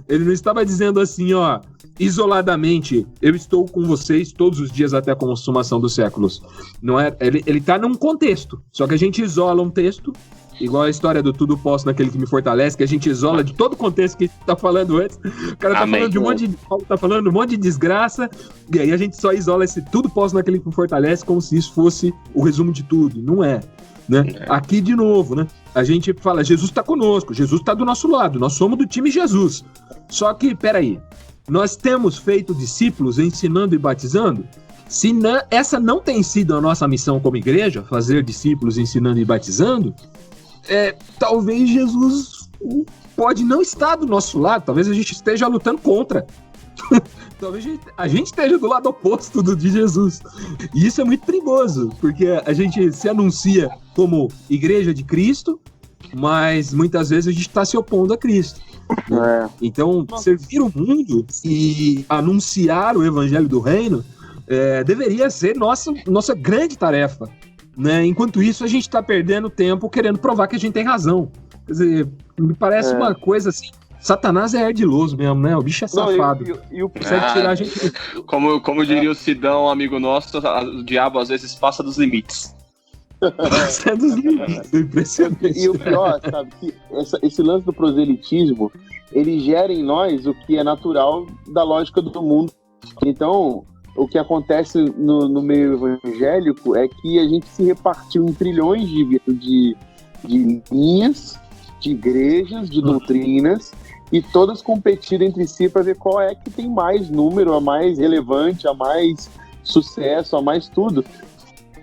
Ele não estava dizendo assim, ó, isoladamente, eu estou com vocês todos os dias até a consumação dos séculos. Não é, ele está num contexto, só que a gente isola um texto, igual a história do tudo posso naquele que me fortalece, que a gente isola de todo o contexto que a gente tá falando antes. O cara tá falando de um monte de tá falando um monte de desgraça, e aí a gente só isola esse tudo posso naquele que me fortalece como se isso fosse o resumo de tudo. Não é, né? Aqui de novo, né? A gente fala, Jesus tá conosco, Jesus tá do nosso lado, nós somos do time Jesus. Só que, peraí, nós temos feito discípulos ensinando e batizando? Se essa não tem sido a nossa missão como igreja, fazer discípulos ensinando e batizando, talvez Jesus pode não estar do nosso lado, talvez a gente esteja lutando contra. Talvez a gente esteja do lado oposto de Jesus. E isso é muito perigoso, porque a gente se anuncia como igreja de Cristo, mas muitas vezes a gente está se opondo a Cristo. Então, servir o mundo e anunciar o evangelho do reino deveria ser nossa grande tarefa. Né? Enquanto isso, a gente está perdendo tempo querendo provar que a gente tem razão. Quer dizer, me parece uma coisa assim. Satanás é ardiloso mesmo, né? O bicho é safado. Consegue tirar a gente. Como diria o Sidão, amigo nosso, o diabo às vezes passa dos limites. Passa dos limites, é impressionante. E o pior, sabe, que esse lance do proselitismo, ele gera em nós o que é natural da lógica do mundo. Então, o que acontece no meio evangélico é que a gente se repartiu em trilhões de linhas, de igrejas, de doutrinas, e todas competindo entre si para ver qual é que tem mais número, a mais relevante, a mais sucesso, a mais tudo.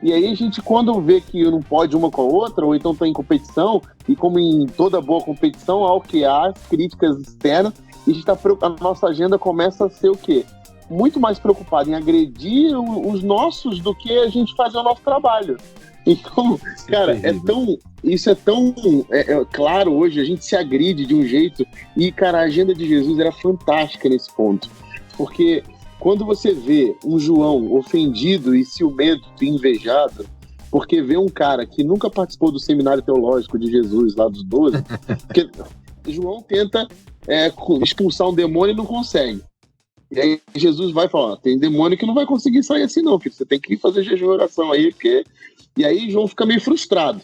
E aí a gente, quando vê que não pode uma com a outra, ou então está em competição, e como em toda boa competição, há o que há, críticas externas, e a nossa agenda começa a ser o quê? Muito mais preocupado em agredir os nossos do que a gente fazer o nosso trabalho. Então, cara, isso é tão claro hoje, a gente se agride de um jeito, e, cara, a agenda de Jesus era fantástica nesse ponto, porque quando você vê um João ofendido e ciumento e invejado, porque vê um cara que nunca participou do seminário teológico de Jesus, lá dos 12, porque João tenta expulsar um demônio e não consegue. E aí Jesus vai falar, tem demônio que não vai conseguir sair assim não, filho, você tem que fazer jejum e oração aí, porque... E aí João fica meio frustrado,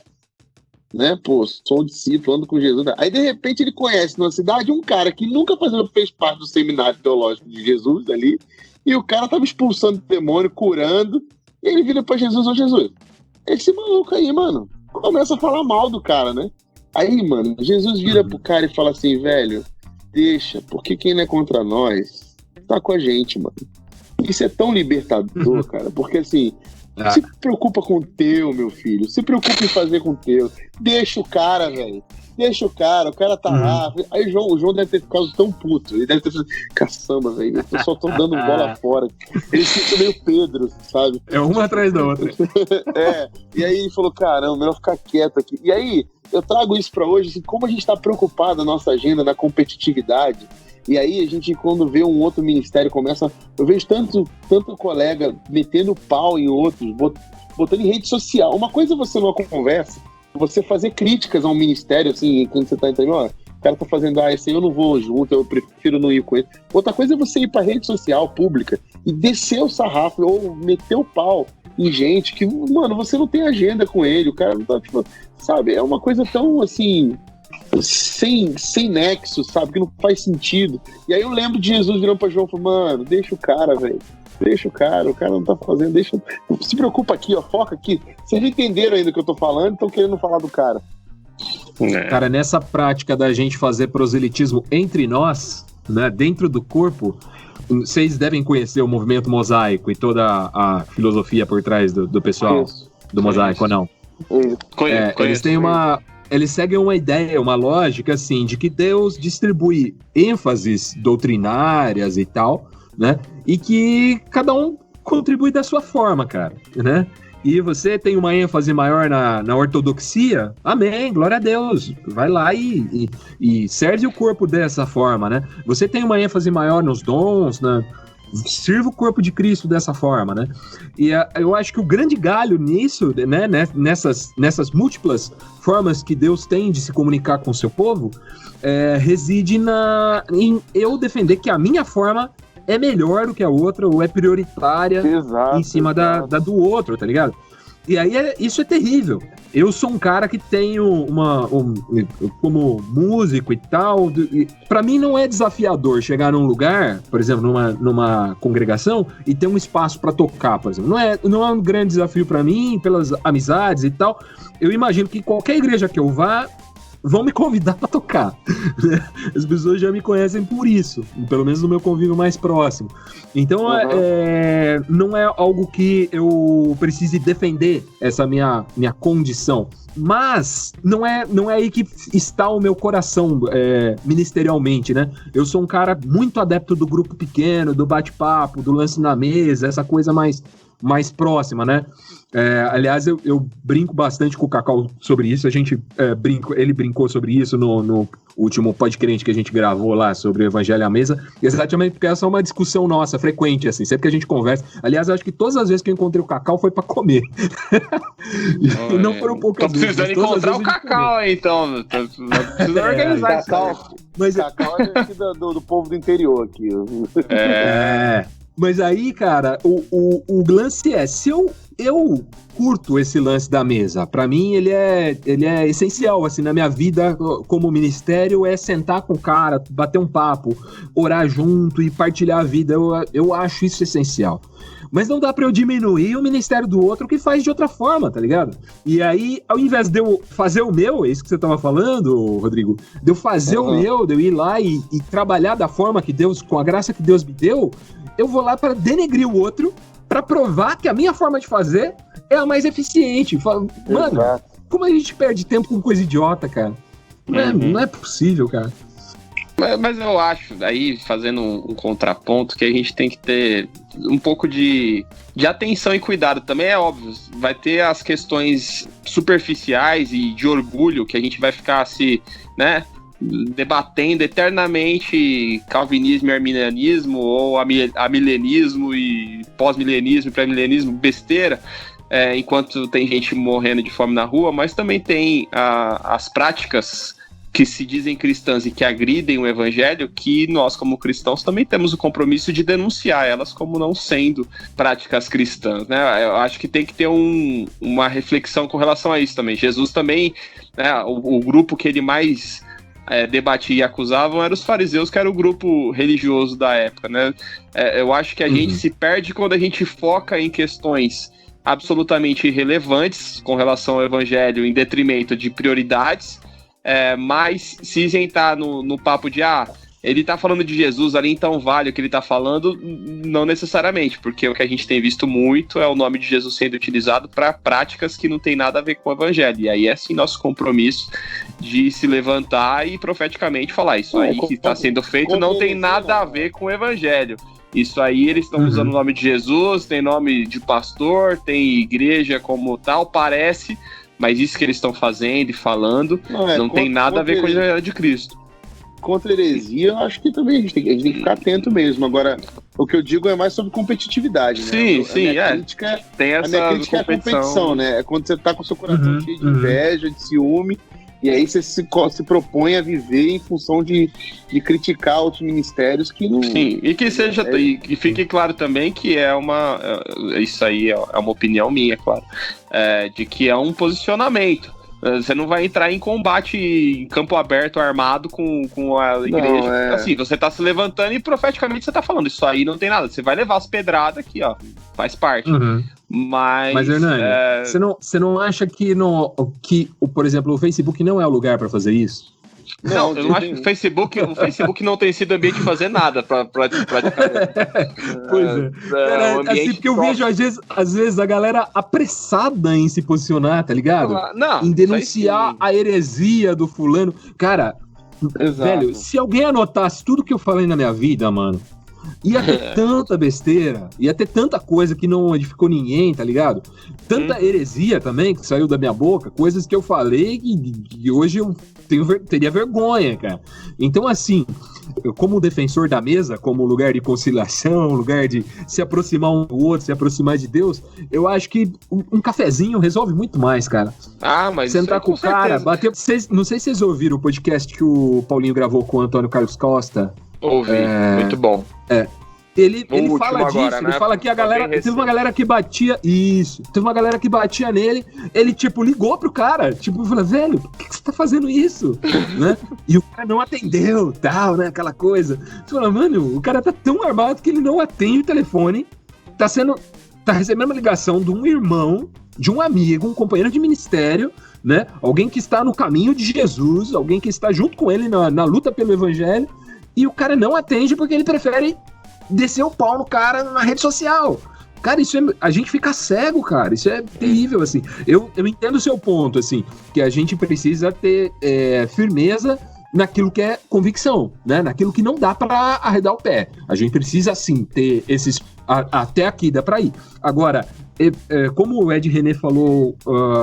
né? Pô, sou um discípulo, ando com Jesus. Aí de repente ele conhece numa cidade um cara que nunca fez parte do seminário teológico de Jesus ali, e o cara tava expulsando o demônio, curando, e ele vira pra Jesus, Jesus, esse maluco aí, mano, começa a falar mal do cara, né? Aí, mano, Jesus vira pro cara e fala assim, velho, deixa, porque quem não é contra nós tá com a gente, mano. Isso é tão libertador, cara, porque assim, se preocupa com o teu, meu filho, se preocupa em fazer com o teu, deixa o cara, velho. Deixa o cara tá lá. Aí o João deve ter ficado tão puto. Ele deve ter falado, caçamba, velho, eu só tô dando bola fora. Ele fica meio Pedro, sabe? É uma atrás da outra. E aí ele falou, caramba, melhor ficar quieto aqui. E aí, eu trago isso pra hoje, assim, como a gente tá preocupado na nossa agenda, na competitividade. E aí a gente, quando vê um outro ministério, eu vejo tanto colega metendo pau em outros, botando em rede social. Uma coisa é você numa conversa, você fazer críticas a um ministério, assim, quando você tá entendendo, ó, o cara tá fazendo, esse aí eu não vou junto, eu prefiro não ir com ele. Outra coisa é você ir pra rede social pública e descer o sarrafo ou meter o pau em gente que, mano, você não tem agenda com ele, o cara não tá, tipo, sabe, é uma coisa tão, assim, sem nexo, sabe, que não faz sentido. E aí eu lembro de Jesus virando pra João e falando, mano, deixa o cara, velho. Deixa o cara não tá fazendo, se preocupa aqui, ó, foca aqui. Vocês não entenderam ainda o que eu tô falando, estão querendo falar do cara. Cara, nessa prática da gente fazer proselitismo entre nós, né, dentro do corpo, vocês devem conhecer o movimento mosaico e toda a filosofia por trás do pessoal do mosaico, ou não? Eles têm eles seguem uma ideia, uma lógica, assim, de que Deus distribui ênfases doutrinárias e tal, né? E que cada um contribui da sua forma, cara, né? E você tem uma ênfase maior na ortodoxia, amém, glória a Deus, vai lá e serve o corpo dessa forma, né? Você tem uma ênfase maior nos dons, sirva o corpo de Cristo dessa forma, né? E eu acho que o grande galho nisso, né, nessas múltiplas formas que Deus tem de se comunicar com o seu povo, reside em eu defender que a minha forma é melhor do que a outra, ou é prioritária em cima da do outro, tá ligado? E aí isso é terrível. Eu sou um cara que tenho como músico e tal, pra mim não é desafiador chegar num lugar, por exemplo, numa congregação, e ter um espaço pra tocar, por exemplo. Não é um grande desafio pra mim, pelas amizades e tal. Eu imagino que qualquer igreja que eu vá, vão me convidar para tocar. As pessoas já me conhecem por isso, pelo menos no meu convívio mais próximo. Então, não é algo que eu precise defender essa minha condição. Mas não é aí que está o meu coração ministerialmente, né? Eu sou um cara muito adepto do grupo pequeno, do bate-papo, do lance na mesa, essa coisa mais próxima, né? Aliás, eu brinco bastante com o Cacau sobre isso. Ele brincou sobre isso no último podcast que a gente gravou lá sobre o Evangelho à Mesa, exatamente porque essa é uma discussão nossa, frequente, assim, sempre que a gente conversa. Aliás, eu acho que todas as vezes que eu encontrei o Cacau foi pra comer. Não foram poucas vezes. Tô precisando encontrar o Cacau aí, então. Precisa organizar isso. Cacau é aqui do povo do interior aqui. Mas aí, cara, o lance se eu curto esse lance da mesa. Pra mim, ele é essencial, assim, na minha vida como ministério, é sentar com o cara, bater um papo, orar junto e partilhar a vida. Eu acho isso essencial. Mas não dá pra eu diminuir o ministério do outro que faz de outra forma, tá ligado? E aí, ao invés de eu fazer o meu, é isso que você tava falando, Rodrigo, de eu fazer o meu, de eu ir lá e trabalhar da forma que Deus, com a graça que Deus me deu, eu vou lá pra denegrir o outro, pra provar que a minha forma de fazer é a mais eficiente. Mano, como a gente perde tempo com coisa idiota, cara? Não é possível, cara. Mas eu acho, aí, fazendo um contraponto, que a gente tem que ter um pouco de atenção e cuidado. Também é óbvio, vai ter as questões superficiais e de orgulho, que a gente vai ficar debatendo eternamente calvinismo e arminianismo, ou amilenismo e pós-milenismo e pré-milenismo, besteira, enquanto tem gente morrendo de fome na rua, mas também tem as práticas que se dizem cristãs e que agridem o evangelho, que nós, como cristãos, também temos o compromisso de denunciar elas como não sendo práticas cristãs, né? Eu acho que tem que ter uma reflexão com relação a isso também. Jesus também, né, o grupo que ele mais debatia e acusavam eram os fariseus, que era o grupo religioso da época, né? Eu acho que a gente se perde quando a gente foca em questões absolutamente irrelevantes com relação ao evangelho, em detrimento de prioridades, mas se isentar no papo de ele tá falando de Jesus ali, então vale o que ele tá falando? Não necessariamente, porque o que a gente tem visto muito é o nome de Jesus sendo utilizado para práticas que não tem nada a ver com o evangelho. E aí é sim nosso compromisso de se levantar e profeticamente falar, isso aí que está sendo feito não tem nada a ver com o evangelho. Isso aí eles estão usando o nome de Jesus, tem nome de pastor, tem igreja como tal, parece, mas isso que eles estão fazendo e falando não tem nada a ver com o evangelho de Cristo. Contra a heresia, eu acho que também a gente tem que ficar atento mesmo. Agora, o que eu digo é mais sobre competitividade, né? Sim, crítica, tem essa a minha crítica é a competição, né? É quando você tá com o seu coração cheio de inveja, de ciúme, e aí você se propõe a viver em função de criticar outros ministérios que não... Sim, e que seja, e fique claro também que isso aí é uma opinião minha, claro, de que é um posicionamento. Você não vai entrar em combate em campo aberto, armado com a igreja. Não, assim, você tá se levantando e profeticamente você tá falando, isso aí não tem nada. Você vai levar as pedradas aqui, ó. Faz parte. Mas Hernani, você não acha que, por exemplo, o Facebook não é o lugar para fazer isso? Não, eu não acho que o Facebook não tem sido ambiente de fazer nada praticamente. Pois é. Assim, porque eu vejo, às vezes, a galera apressada em se posicionar, tá ligado? Em denunciar a heresia do fulano. Cara, velho, se alguém anotasse tudo que eu falei na minha vida, mano, ia ter tanta besteira, ia ter tanta coisa que não edificou ninguém, tá ligado? Tanta heresia também que saiu da minha boca, coisas que eu falei que hoje eu teria vergonha, cara. Então, assim, eu, como defensor da mesa, como lugar de conciliação, lugar de se aproximar um do outro, se aproximar de Deus, eu acho que um cafezinho resolve muito mais, cara. Mas sentar com o cara, bater... não sei se vocês ouviram o podcast que o Paulinho gravou com o Antônio Carlos Costa. Ouvi, muito bom. Ele fala disso, agora, né? Ele fala que a galera... Teve uma galera que batia... Isso. Teve uma galera que batia nele, ele, tipo, ligou pro cara. Tipo, falou, velho, por que você tá fazendo isso? Né? E o cara não atendeu, tal, né? Aquela coisa. Você fala, mano, o cara tá tão armado que ele não atende o telefone. Tá recebendo uma ligação de um irmão, de um amigo, um companheiro de ministério, né? Alguém que está no caminho de Jesus, alguém que está junto com ele na luta pelo evangelho. E o cara não atende porque ele prefere descer o pau no cara na rede social. Cara, a gente fica cego, cara. Isso é terrível, assim. Eu entendo o seu ponto, assim, que a gente precisa ter firmeza naquilo que é convicção, né? Naquilo que não dá pra arredar o pé. A gente precisa, assim, ter esses... Até aqui dá pra ir. Agora, como o Ed René falou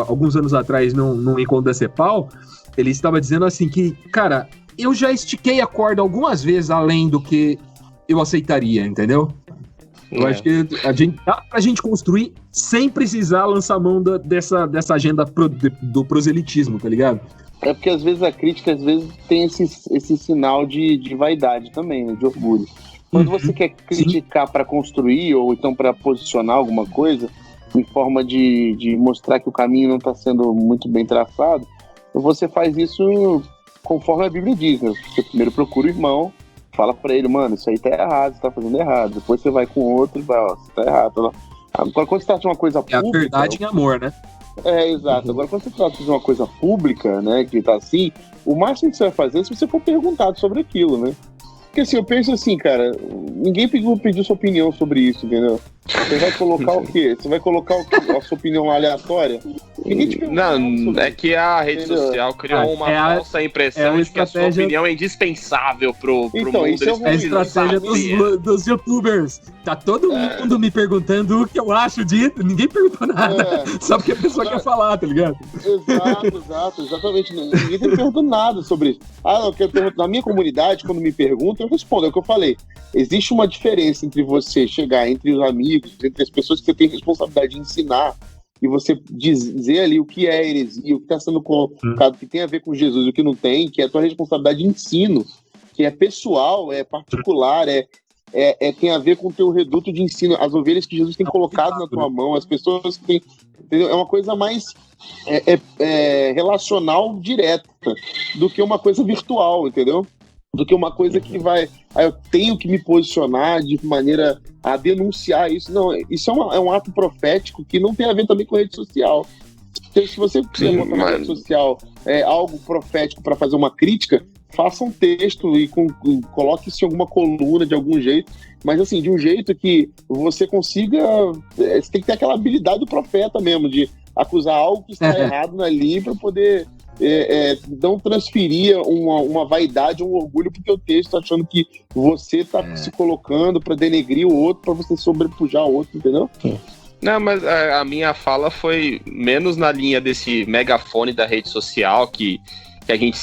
alguns anos atrás num encontro da CEPAL, ele estava dizendo assim que, cara, eu já estiquei a corda algumas vezes além do que eu aceitaria, entendeu? Eu acho que dá pra gente construir sem precisar lançar mão dessa agenda do proselitismo, tá ligado? É porque às vezes a crítica tem esse sinal de vaidade também, né, de orgulho. Quando você quer criticar para construir ou então para posicionar alguma coisa em forma de mostrar que o caminho não está sendo muito bem traçado, você faz isso conforme a Bíblia diz, né? Você primeiro procura o irmão, fala pra ele, mano, isso aí tá errado, você tá fazendo errado. Depois você vai com outro e vai, você tá errado. Agora, quando você trata de uma coisa pública... É a verdade em amor, né? Exato. Agora, quando você trata de uma coisa pública, né, que tá assim, o máximo que você vai fazer é se você for perguntado sobre aquilo, né? Porque assim, eu penso assim, cara, ninguém pediu sua opinião sobre isso, entendeu? Você vai colocar o quê? Você vai colocar a sua opinião aleatória? Não, é que a rede social criou uma falsa impressão de que a sua opinião é indispensável pro mundo. Isso é a estratégia dos youtubers. Tá todo mundo me perguntando o que eu acho disso. Ninguém perguntou nada. Só porque a pessoa quer falar, tá ligado? Exatamente. Ninguém tem perguntado nada sobre isso. Eu quero perguntar. Na minha comunidade, quando me perguntam, eu respondo. É o que eu falei. Existe uma diferença entre você chegar entre os amigos, entre as pessoas que você tem responsabilidade de ensinar, e você dizer ali o que é heresia, o que está sendo colocado, que tem a ver com Jesus, o que não tem, que é a tua responsabilidade de ensino, que é pessoal, é particular, tem a ver com o teu reduto de ensino, as ovelhas que Jesus tem colocado na tua mão, as pessoas que tem, entendeu? É uma coisa mais relacional direta do que uma coisa virtual, entendeu? Do que uma coisa que vai... eu tenho que me posicionar de maneira a denunciar isso. Não, isso é um ato profético que não tem a ver também com rede social. Se você quiser botar na rede social algo profético para fazer uma crítica, faça um texto e coloque isso em alguma coluna de algum jeito, mas assim, de um jeito que você consiga... Você tem que ter aquela habilidade do profeta mesmo, de acusar algo que está errado ali para poder não transferir uma vaidade, um orgulho pro teu texto, achando que você está se colocando para denegrir o outro, para você sobrepujar o outro, entendeu? Não, mas a minha fala foi menos na linha desse megafone da rede social que a gente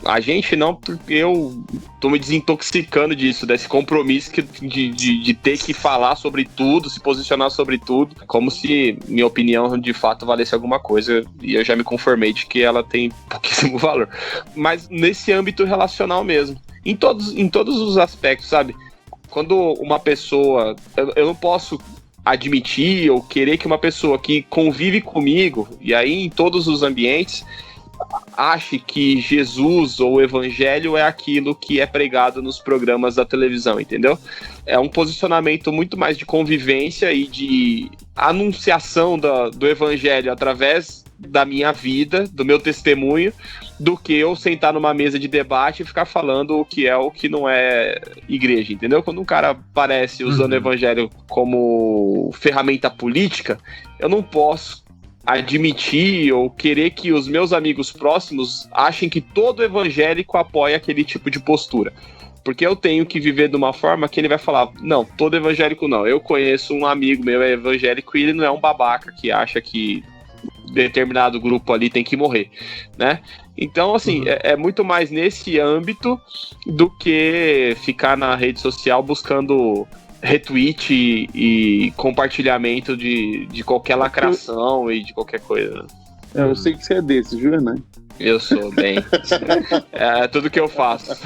a gente não, porque eu tô me desintoxicando disso, desse compromisso de ter que falar sobre tudo, se posicionar sobre tudo, como se minha opinião de fato valesse alguma coisa, e eu já me conformei de que ela tem pouquíssimo valor. Mas nesse âmbito relacional mesmo, em todos os aspectos, sabe? Quando uma pessoa... Eu não posso admitir ou querer que uma pessoa que convive comigo, e aí em todos os ambientes, ache que Jesus ou o Evangelho é aquilo que é pregado nos programas da televisão, entendeu? É um posicionamento muito mais de convivência e de anunciação do Evangelho através da minha vida, do meu testemunho, do que eu sentar numa mesa de debate e ficar falando o que é ou o que não é igreja, entendeu? Quando um cara aparece usando o Evangelho como ferramenta política, eu não posso admitir ou querer que os meus amigos próximos achem que todo evangélico apoia aquele tipo de postura. Porque eu tenho que viver de uma forma que ele vai falar, não, todo evangélico não. Eu conheço um amigo meu é evangélico e ele não é um babaca que acha que determinado grupo ali tem que morrer, né? Então, assim, é muito mais nesse âmbito do que ficar na rede social buscando retweet e compartilhamento de qualquer lacração e de qualquer coisa. Eu sei que você é desse, viu, Hernani? Eu sou, bem. É tudo que eu faço.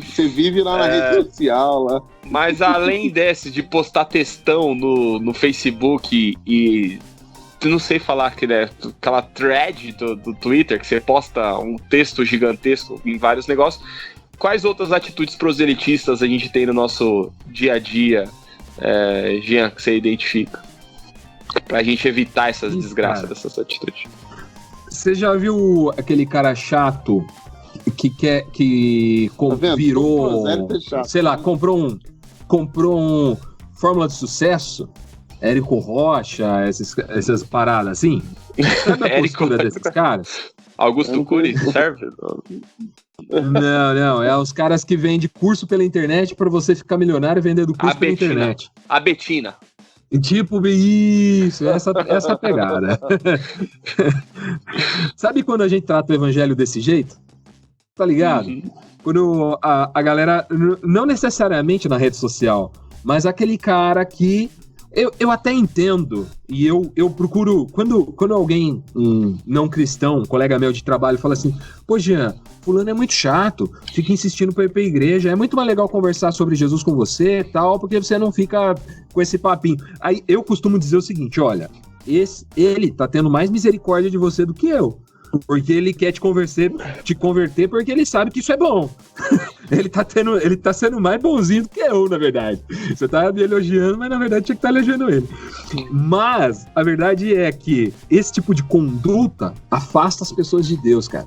Você vive lá na rede social, lá. Mas além desse, de postar textão no Facebook e não sei falar que aquela thread do Twitter, que você posta um texto gigantesco em vários negócios, quais outras atitudes proselitistas a gente tem no nosso dia a dia, Jean, que você identifica? Pra gente evitar essas desgraças dessas atitudes. Você já viu aquele cara chato que virou, sei lá, comprou um Fórmula de Sucesso, Érico Rocha, essas paradas assim? Sabe a postura desses caras? Augusto Cury, serve? Não, é os caras que vendem curso pela internet pra você ficar milionário vendendo curso pela internet. A Betina. Tipo, isso, essa pegada. Sabe quando a gente trata o evangelho desse jeito? Tá ligado? Quando a galera, não necessariamente na rede social, mas aquele cara que eu até entendo, e eu procuro, quando alguém, um não cristão, um colega meu de trabalho, fala assim, pô, Jean, fulano é muito chato, fica insistindo pra ir pra igreja, é muito mais legal conversar sobre Jesus com você e tal, porque você não fica com esse papinho. Aí eu costumo dizer o seguinte, olha, ele tá tendo mais misericórdia de você do que eu, porque ele quer te converter porque ele sabe que isso é bom. Ele tá sendo mais bonzinho do que eu, na verdade. Você tá me elogiando, mas na verdade tinha que estar elogiando ele. Mas a verdade é que esse tipo de conduta afasta as pessoas de Deus, cara.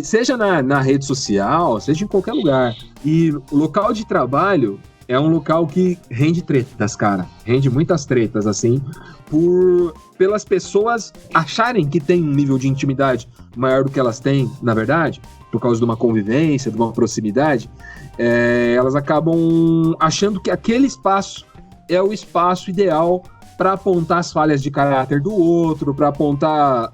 Seja na rede social, seja em qualquer lugar. E o local de trabalho é um local que rende tretas, cara. Rende muitas tretas, assim, pelas pessoas acharem que tem um nível de intimidade maior do que elas têm, na verdade, por causa de uma convivência, de uma proximidade, elas acabam achando que aquele espaço é o espaço ideal para apontar as falhas de caráter do outro, para apontar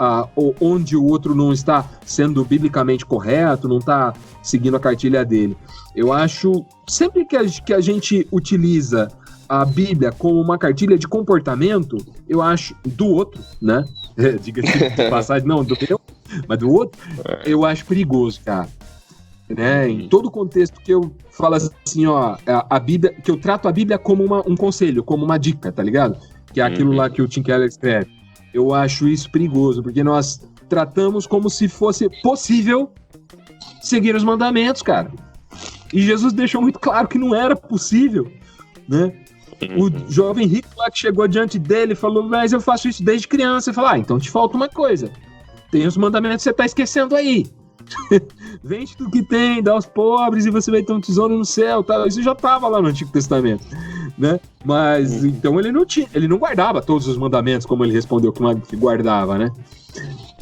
onde o outro não está sendo biblicamente correto, não está seguindo a cartilha dele. Eu acho, sempre que a gente utiliza a Bíblia como uma cartilha de comportamento, eu acho, do outro, né? Diga-se de passagem, não do meu, mas do outro, eu acho perigoso, cara. Né? Em todo contexto que eu falo assim, ó, a Bíblia, que eu trato a Bíblia como um conselho, como uma dica, tá ligado? Que é aquilo lá que o Tim Keller escreve. Eu acho isso perigoso, porque nós tratamos como se fosse possível seguir os mandamentos, cara. E Jesus deixou muito claro que não era possível, né? O jovem rico lá que chegou diante dele e falou, mas eu faço isso desde criança. Ele falou, então te falta uma coisa. Tem os mandamentos que você tá esquecendo aí. Vende tudo que tem, dá aos pobres e você vai ter um tesouro no céu, tá? Isso já estava lá no Antigo Testamento, né? Mas então ele não guardava todos os mandamentos como ele respondeu que guardava, né?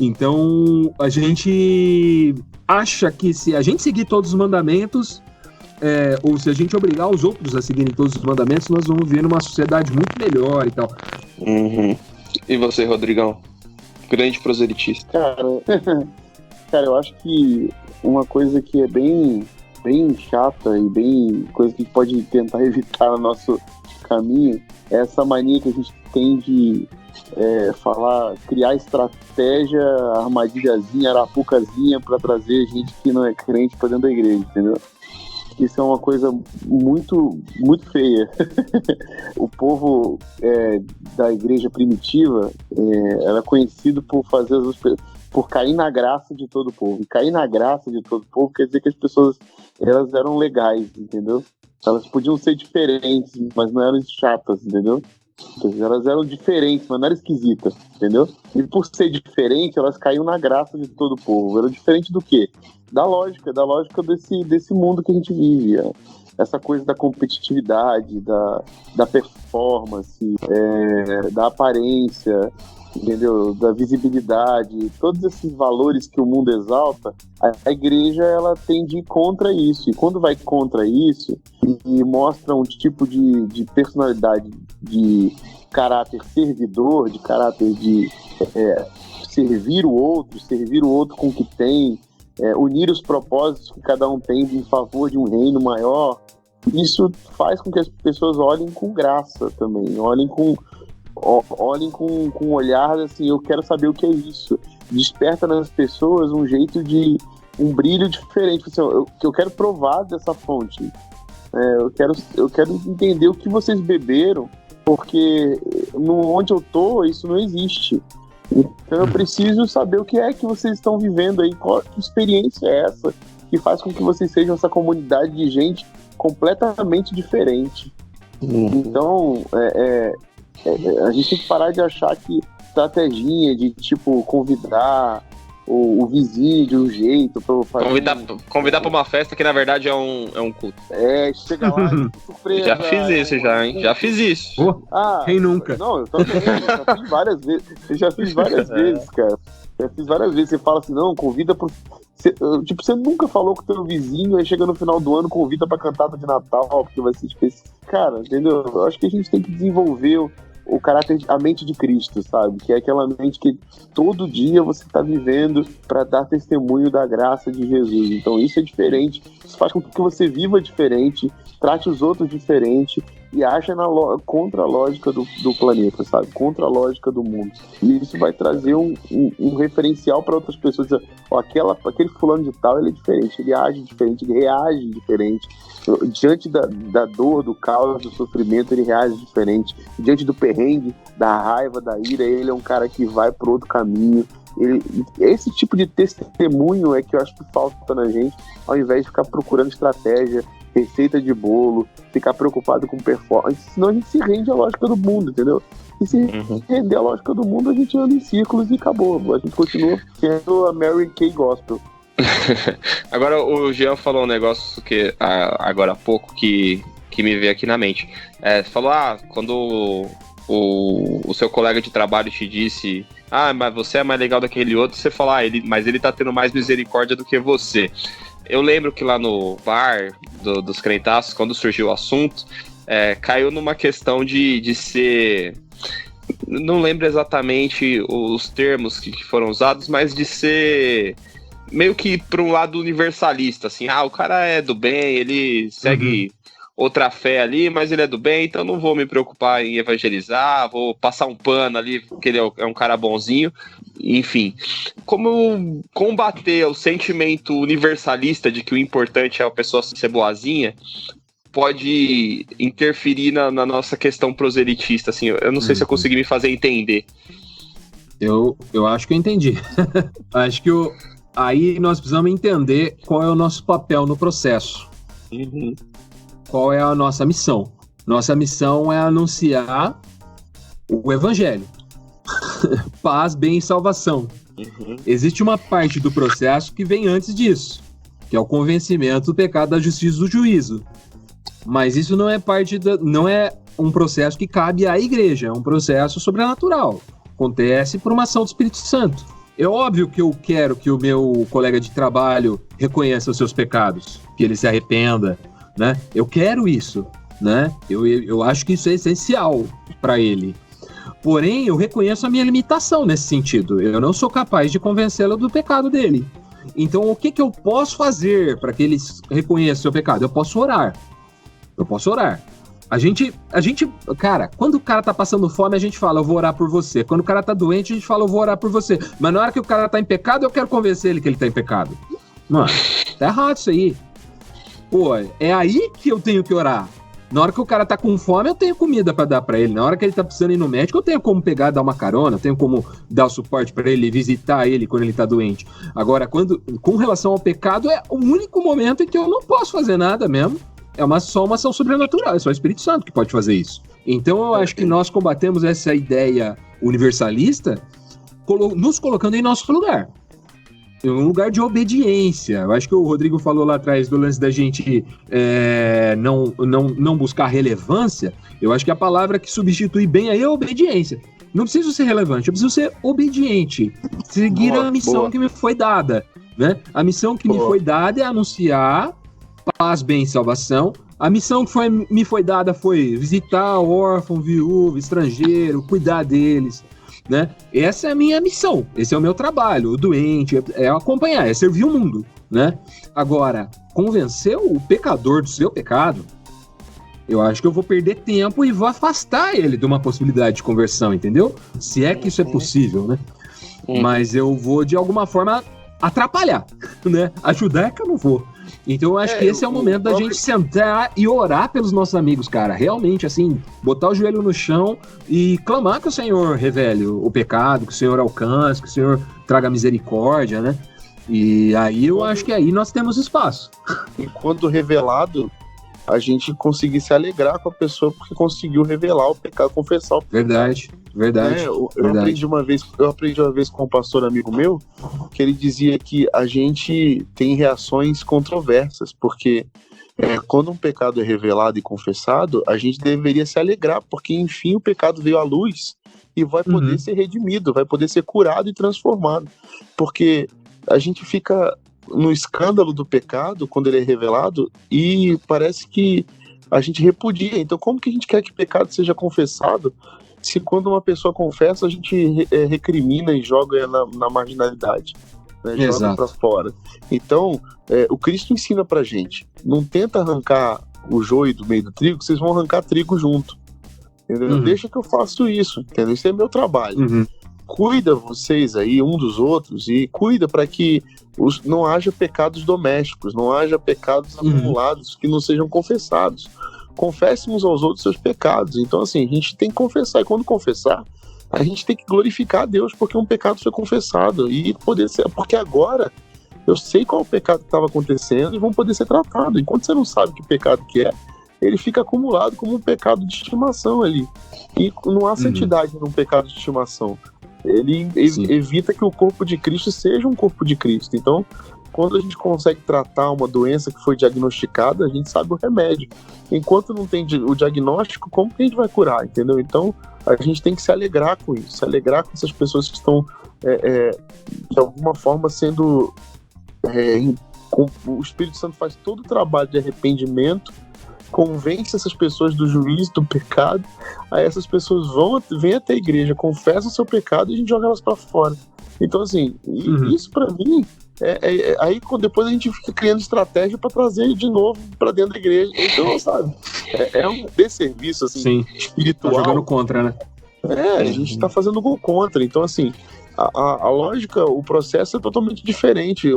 Então a gente acha que se a gente seguir todos os mandamentos, ou se a gente obrigar os outros a seguirem todos os mandamentos, nós vamos viver numa sociedade muito melhor e tal. E você, Rodrigão? Grande proselitista. Cara, eu acho que uma coisa que é bem chata e bem coisa que a gente pode tentar evitar no nosso caminho é essa mania que a gente tem de criar estratégia, armadilhazinha, arapucazinha pra trazer gente que não é crente pra dentro da igreja, entendeu? Isso é uma coisa muito, muito feia. O povo da igreja primitiva era conhecido por fazer por cair na graça de todo o povo. E cair na graça de todo o povo quer dizer que as pessoas elas eram legais, entendeu? Elas podiam ser diferentes, mas não eram chatas, entendeu? Elas eram diferentes, mas não eram esquisitas, entendeu? E por ser diferente, elas caíam na graça de todo o povo. Era diferente do quê? Da lógica desse mundo que a gente vive. Essa coisa da competitividade, da performance, da aparência, entendeu? Da visibilidade, todos esses valores que o mundo exalta, a igreja ela tende a ir contra isso. E quando vai contra isso e mostra um tipo de personalidade, de caráter servidor, de caráter de servir o outro com o que tem, unir os propósitos que cada um tem em favor de um reino maior, isso faz com que as pessoas olhem com graça também, olhem com um olhar assim, eu quero saber o que é isso. Desperta nas pessoas um brilho diferente. Assim, eu quero provar dessa fonte. Eu quero entender o que vocês beberam, porque onde eu tô, isso não existe. Então eu preciso saber o que é que vocês estão vivendo aí, qual experiência é essa que faz com que vocês sejam essa comunidade de gente completamente diferente. Então, a gente tem que parar de achar que estratégia de, tipo, convidar o vizinho de um jeito pra fazer... Convidar pra uma festa que, na verdade, é um culto. Chega lá e surpresa. Já fiz isso, hein? Já fiz isso. Quem nunca? Não, eu também. Já fiz várias vezes. Eu já fiz várias vezes, cara. Já fiz várias vezes. Você fala assim, não, convida pro... você nunca falou com o teu vizinho, aí chega no final do ano, convida pra cantada de Natal, porque vai ser especial. Cara, entendeu? Eu acho que a gente tem que desenvolver o caráter, a mente de Cristo, sabe? Que é aquela mente que todo dia você está vivendo para dar testemunho da graça de Jesus. Então isso é diferente, isso faz com que você viva diferente, trate os outros diferente e ache contra a lógica do planeta, sabe? Contra a lógica do mundo. E isso vai trazer um referencial para outras pessoas. Dizer, aquele fulano de tal, ele é diferente, ele age diferente, ele reage diferente. Diante da dor, do caos, do sofrimento, ele reage diferente. Diante do perrengue, da raiva, da ira, ele é um cara que vai por outro caminho. Esse tipo de testemunho é que eu acho que falta na gente, ao invés de ficar procurando estratégia, receita de bolo, ficar preocupado com performance, senão a gente se rende à lógica do mundo, entendeu? E se render à lógica do mundo, a gente anda em círculos e acabou. A gente continua sendo a Mary Kay Gospel. Agora o Jean falou um negócio que agora há pouco que me veio aqui na mente. Falou, quando o seu colega de trabalho te disse, mas você é mais legal daquele outro, você fala, mas ele tá tendo mais misericórdia do que você. Eu lembro que lá no bar dos crentaços, quando surgiu o assunto, caiu numa questão de ser... Não lembro exatamente os termos que foram usados, mas de ser... meio que para um lado universalista, assim, o cara é do bem, ele segue outra fé ali, mas ele é do bem, então não vou me preocupar em evangelizar, vou passar um pano ali, porque ele é um cara bonzinho, enfim. Como combater o sentimento universalista de que o importante é a pessoa ser boazinha, pode interferir na nossa questão proselitista, assim, eu não sei se eu consegui me fazer entender. Eu acho que eu entendi. Acho que aí nós precisamos entender qual é o nosso papel no processo. Qual é a nossa missão? Nossa missão é anunciar o evangelho. Paz, bem e salvação. Existe uma parte do processo que vem antes disso, que é o convencimento do pecado, da justiça, do juízo. Mas isso não é não é um processo que cabe à igreja, é um processo sobrenatural. Acontece por uma ação do Espírito Santo. É óbvio que eu quero que o meu colega de trabalho reconheça os seus pecados, que ele se arrependa, né? Eu quero isso, né? Eu acho que isso é essencial para ele. Porém, eu reconheço a minha limitação nesse sentido. Eu não sou capaz de convencê-lo do pecado dele. Então, o que eu posso fazer para que ele reconheça o seu pecado? Eu posso orar. A gente, cara, quando o cara tá passando fome, a gente fala, eu vou orar por você. Quando o cara tá doente, a gente fala, eu vou orar por você. Mas na hora que o cara tá em pecado, eu quero convencer ele que ele tá em pecado. Mano, tá errado isso aí. Pô, é aí que eu tenho que orar. Na hora que o cara tá com fome, eu tenho comida pra dar pra ele. Na hora que ele tá precisando ir no médico, eu tenho como pegar, dar uma carona, eu tenho como dar o suporte pra ele, visitar ele quando ele tá doente. Agora, com relação ao pecado, é o único momento em que eu não posso fazer nada mesmo. É só uma ação sobrenatural, é só o Espírito Santo que pode fazer isso. Então eu acho que nós combatemos essa ideia universalista nos colocando em nosso lugar. Em um lugar de obediência. Eu acho que o Rodrigo falou lá atrás do lance da gente não buscar relevância. Eu acho que a palavra que substitui bem aí é obediência. Não preciso ser relevante, eu preciso ser obediente. Seguir a missão que me foi dada. Né? A missão que me foi dada é anunciar paz, bem e salvação. A missão que me foi dada foi visitar o órfão, viúvo, estrangeiro, cuidar deles, né? Essa é a minha missão, esse é o meu trabalho. O doente é acompanhar, é servir o mundo, né? Agora, convencer o pecador do seu pecado, eu acho que eu vou perder tempo e vou afastar ele de uma possibilidade de conversão, entendeu? Se é que isso é possível, né? Mas eu vou, de alguma forma, atrapalhar, né? Ajudar é que eu não vou. Então eu acho que esse é o momento da gente sentar e orar pelos nossos amigos, cara. Realmente, assim, botar o joelho no chão e clamar que o Senhor revele o pecado, que o Senhor alcance, que o Senhor traga misericórdia, né? E aí eu acho que aí nós temos espaço. E quando revelado, a gente conseguir se alegrar com a pessoa porque conseguiu revelar o pecado, confessar o pecado. Verdade. Eu aprendi uma vez com um pastor amigo meu, que ele dizia que a gente tem reações controversas, porque quando um pecado é revelado e confessado, a gente deveria se alegrar, porque enfim o pecado veio à luz e vai poder ser redimido, vai poder ser curado e transformado. Porque a gente fica no escândalo do pecado quando ele é revelado e parece que a gente repudia. Então como que a gente quer que o pecado seja confessado se quando uma pessoa confessa a gente recrimina e joga na marginalidade, né? Joga pra fora. Então o Cristo ensina pra gente, não tenta arrancar o joio do meio do trigo, vocês vão arrancar trigo junto, entendeu? Deixa que eu faço isso, entendeu? Isso é meu trabalho. Cuida vocês aí um dos outros e cuida para que não haja pecados domésticos, não haja pecados acumulados que não sejam confessados. Confesse uns aos outros seus pecados. Então assim, a gente tem que confessar, e quando confessar, a gente tem que glorificar a Deus porque um pecado foi confessado e poder ser, porque agora eu sei qual é o pecado que estava acontecendo e vão poder ser tratados. Enquanto você não sabe que pecado que é, ele fica acumulado como um pecado de estimação ali. E não há santidade num pecado de estimação. Ele evita que o corpo de Cristo seja um corpo de Cristo. Então, quando a gente consegue tratar uma doença que foi diagnosticada, a gente sabe o remédio. Enquanto não tem o diagnóstico, como que a gente vai curar, entendeu? Então, a gente tem que se alegrar com isso, se alegrar com essas pessoas que estão, de alguma forma, sendo... o Espírito Santo faz todo o trabalho de arrependimento, convence essas pessoas do juízo, do pecado, aí essas pessoas vêm até a igreja, confessam o seu pecado e a gente joga elas pra fora. Então, assim, isso pra mim, aí depois a gente fica criando estratégia pra trazer de novo pra dentro da igreja. Então, sabe, é um desserviço, assim, espiritual. Tá jogando contra, né? A gente tá fazendo gol contra. Então, assim, a lógica, o processo é totalmente diferente,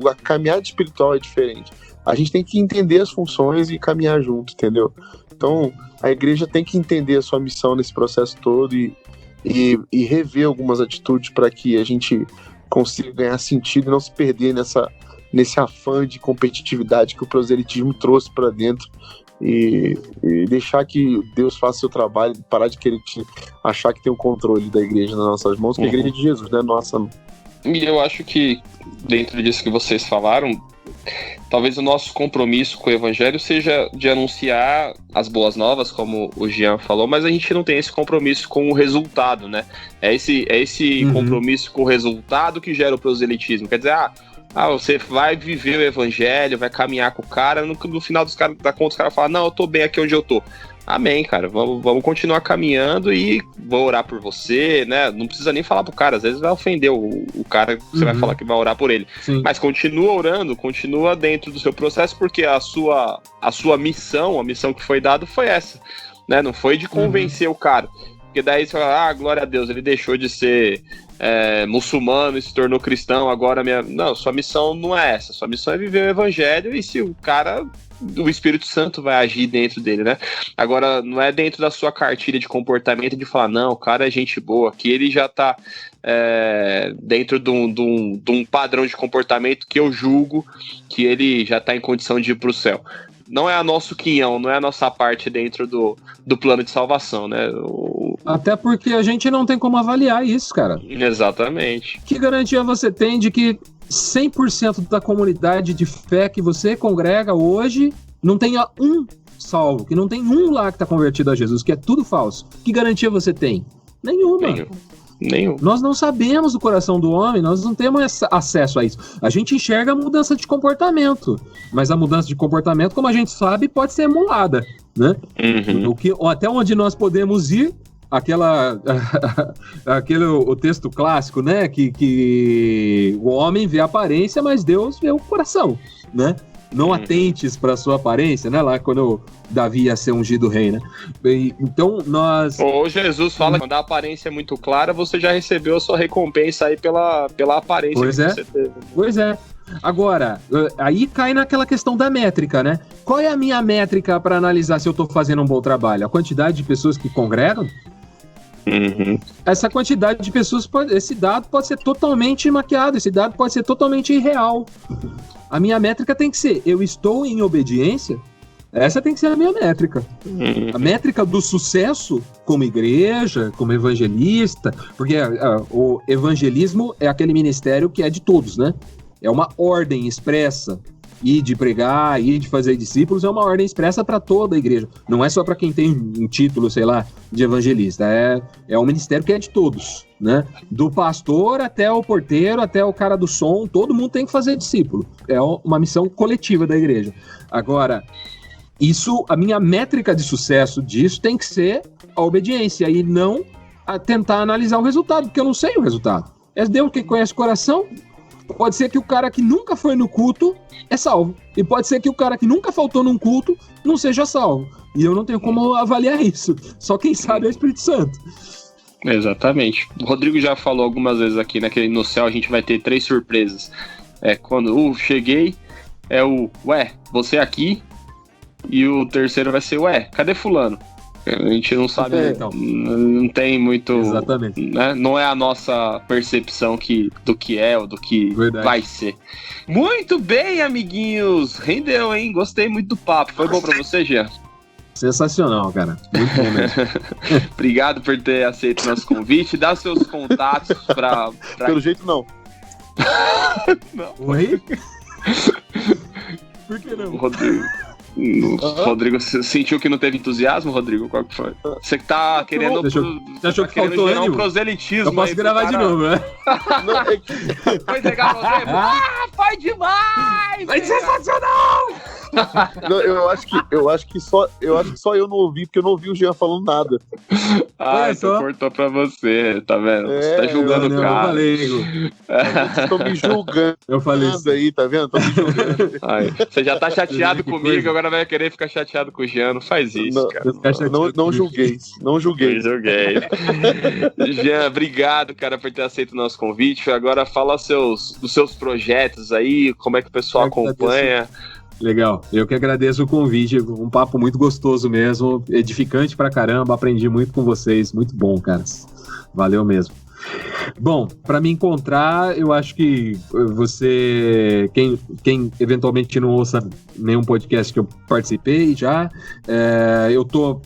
a caminhada espiritual é diferente. A gente tem que entender as funções e caminhar junto, entendeu? Então, a igreja tem que entender a sua missão nesse processo todo e rever algumas atitudes para que a gente consiga ganhar sentido e não se perder nesse afã de competitividade que o proselitismo trouxe para dentro e deixar que Deus faça o seu trabalho, parar de querer achar que tem o controle da igreja nas nossas mãos, que a igreja é de Jesus, não é nossa. E eu acho que, dentro disso que vocês falaram, talvez o nosso compromisso com o evangelho seja de anunciar as boas novas, como o Jean falou, mas a gente não tem esse compromisso com o resultado, né? É esse compromisso com o resultado que gera o proselitismo. Quer dizer, você vai viver o evangelho, vai caminhar com o cara, no final da conta os caras falam, não, eu tô bem aqui onde eu tô. Amém, cara, vamos continuar caminhando e vou orar por você, né? Não precisa nem falar pro cara, às vezes vai ofender o cara que você vai falar que vai orar por ele. Sim. Mas continua orando, continua dentro do seu processo, porque a sua missão, a missão que foi dada foi essa, né? Não foi de convencer o cara. Porque daí você fala, glória a Deus, ele deixou de ser muçulmano e se tornou cristão, agora Não, sua missão não é essa, sua missão é viver o evangelho e se o cara... o Espírito Santo vai agir dentro dele, né? Agora, não é dentro da sua cartilha de comportamento de falar, não, o cara é gente boa, que ele já tá dentro de um padrão de comportamento que eu julgo que ele já tá em condição de ir pro céu. Não é a nosso quinhão, não é a nossa parte dentro do plano de salvação, né? Até porque a gente não tem como avaliar isso, cara. Exatamente. Que garantia você tem de que 100% da comunidade de fé que você congrega hoje não tenha um salvo, que não tem um lá que está convertido a Jesus, que é tudo falso? Que garantia você tem? Nenhuma. Nenhum. Nós não sabemos o coração do homem, nós não temos acesso a isso. A gente enxerga a mudança de comportamento, mas a mudança de comportamento, como a gente sabe, pode ser emulada, né? Até onde nós podemos ir, o texto clássico, né? Que o homem vê a aparência, mas Deus vê o coração, né? Não atentes para a sua aparência, né? Lá quando Davi ia ser ungido rei, né? Então nós... Ou Jesus fala que quando a aparência é muito clara, você já recebeu a sua recompensa aí pela aparência você teve. Pois é. Agora, aí cai naquela questão da métrica, né? Qual é a minha métrica para analisar se eu estou fazendo um bom trabalho? A quantidade de pessoas que congregam? Essa quantidade de pessoas, esse dado pode ser totalmente maquiado, esse dado pode ser totalmente irreal. A minha métrica tem que ser, eu estou em obediência? Essa tem que ser a minha métrica. A métrica do sucesso como igreja, como evangelista, porque o evangelismo é aquele ministério que é de todos, né? É uma ordem expressa. E de pregar, e de fazer discípulos é uma ordem expressa para toda a igreja. Não é só para quem tem um título, sei lá, de evangelista. É um ministério que é de todos, né? Do pastor até o porteiro, até o cara do som, todo mundo tem que fazer discípulo. É uma missão coletiva da igreja. Agora, a minha métrica de sucesso disso tem que ser a obediência e não tentar analisar o resultado, porque eu não sei o resultado. É Deus que conhece o coração. Pode ser que o cara que nunca foi no culto é salvo. E pode ser que o cara que nunca faltou num culto não seja salvo. E eu não tenho como avaliar isso. Só quem sabe é o Espírito Santo. Exatamente. O Rodrigo já falou algumas vezes aqui, né? Que no céu a gente vai ter 3 surpresas. Quando cheguei, você aqui. E o terceiro vai ser, cadê fulano? A gente não sabe, então. Não tem muito... Exatamente. Né? Não é a nossa percepção do que é ou do que vai ser. Muito bem, amiguinhos! Rendeu, hein? Gostei muito do papo. Foi bom pra você, Jean? Sensacional, cara. Muito bom mesmo. Obrigado por ter aceito o nosso convite. Dá seus contatos pra... Pelo jeito, não. Não. Oi? Por que não? Rodrigo, você sentiu que não teve entusiasmo, Rodrigo? Qual que foi? Você que tá querendo... Você achou que faltou gerar um proselitismo. Eu posso gravar de novo, né? Foi entregar pra você? Foi demais! Foi sensacional! Não, eu acho que só eu não ouvi, porque eu não ouvi o Jean falando nada. Então cortou pra você, tá vendo? Você tá julgando o cara. Eu falei, Vocês estão me julgando. Eu falei isso aí, tá vendo? Me julgando. Você já tá chateado comigo, agora vai querer ficar chateado com o Jean. Não faz isso, cara. Não julguei. Não julguei. Jean, obrigado, cara, por ter aceito o nosso convite. Agora fala dos seus projetos aí, como é que o pessoal acompanha. Legal, eu que agradeço o convite, um papo muito gostoso mesmo, edificante pra caramba, aprendi muito com vocês, muito bom, caras, valeu mesmo. Bom, para me encontrar, eu acho que você, quem eventualmente não ouça nenhum podcast que eu participei já, eu tô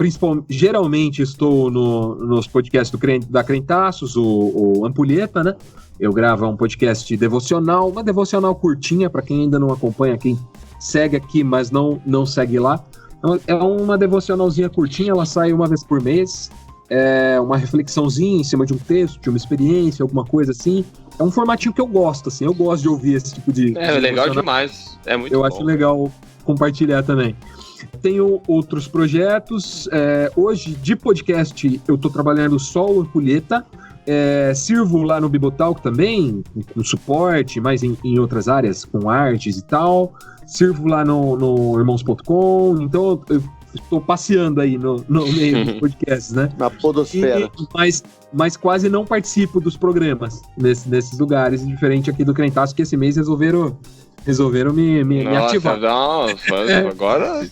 geralmente estou nos podcasts da Crentaços, o Ampulheta, né? Eu gravo um podcast devocional, uma devocional curtinha para quem ainda não acompanha, quem segue aqui, mas não segue lá. É uma devocionalzinha curtinha, ela sai uma vez por mês. É uma reflexãozinha em cima de um texto, de uma experiência, alguma coisa assim. É um formatinho que eu gosto, assim. Eu gosto de ouvir esse tipo de... É legal demais. É muito bom. Eu acho legal compartilhar também. Tenho outros projetos. Hoje, de podcast, eu tô trabalhando só o Ampulheta. Sirvo lá no Bibotalk também, com suporte, mas em outras áreas, com artes e tal. Sirvo lá no irmãos.com. Então, eu estou passeando aí no meio dos podcasts, né? Na podosfera. Mas quase não participo dos programas nesses lugares, diferente aqui do Crentaço, que esse mês resolveram me ativar. Agora...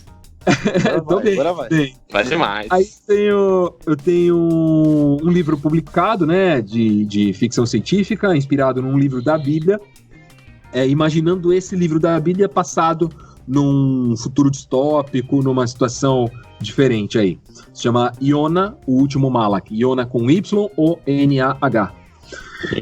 Agora vai. Vai demais. Aí eu tenho um livro publicado, né, de ficção científica, inspirado num livro da Bíblia, imaginando esse livro da Bíblia passado num futuro distópico, numa situação diferente aí. Se chama Yonah, o último Malach. Yonah com Y-O-N-A-H.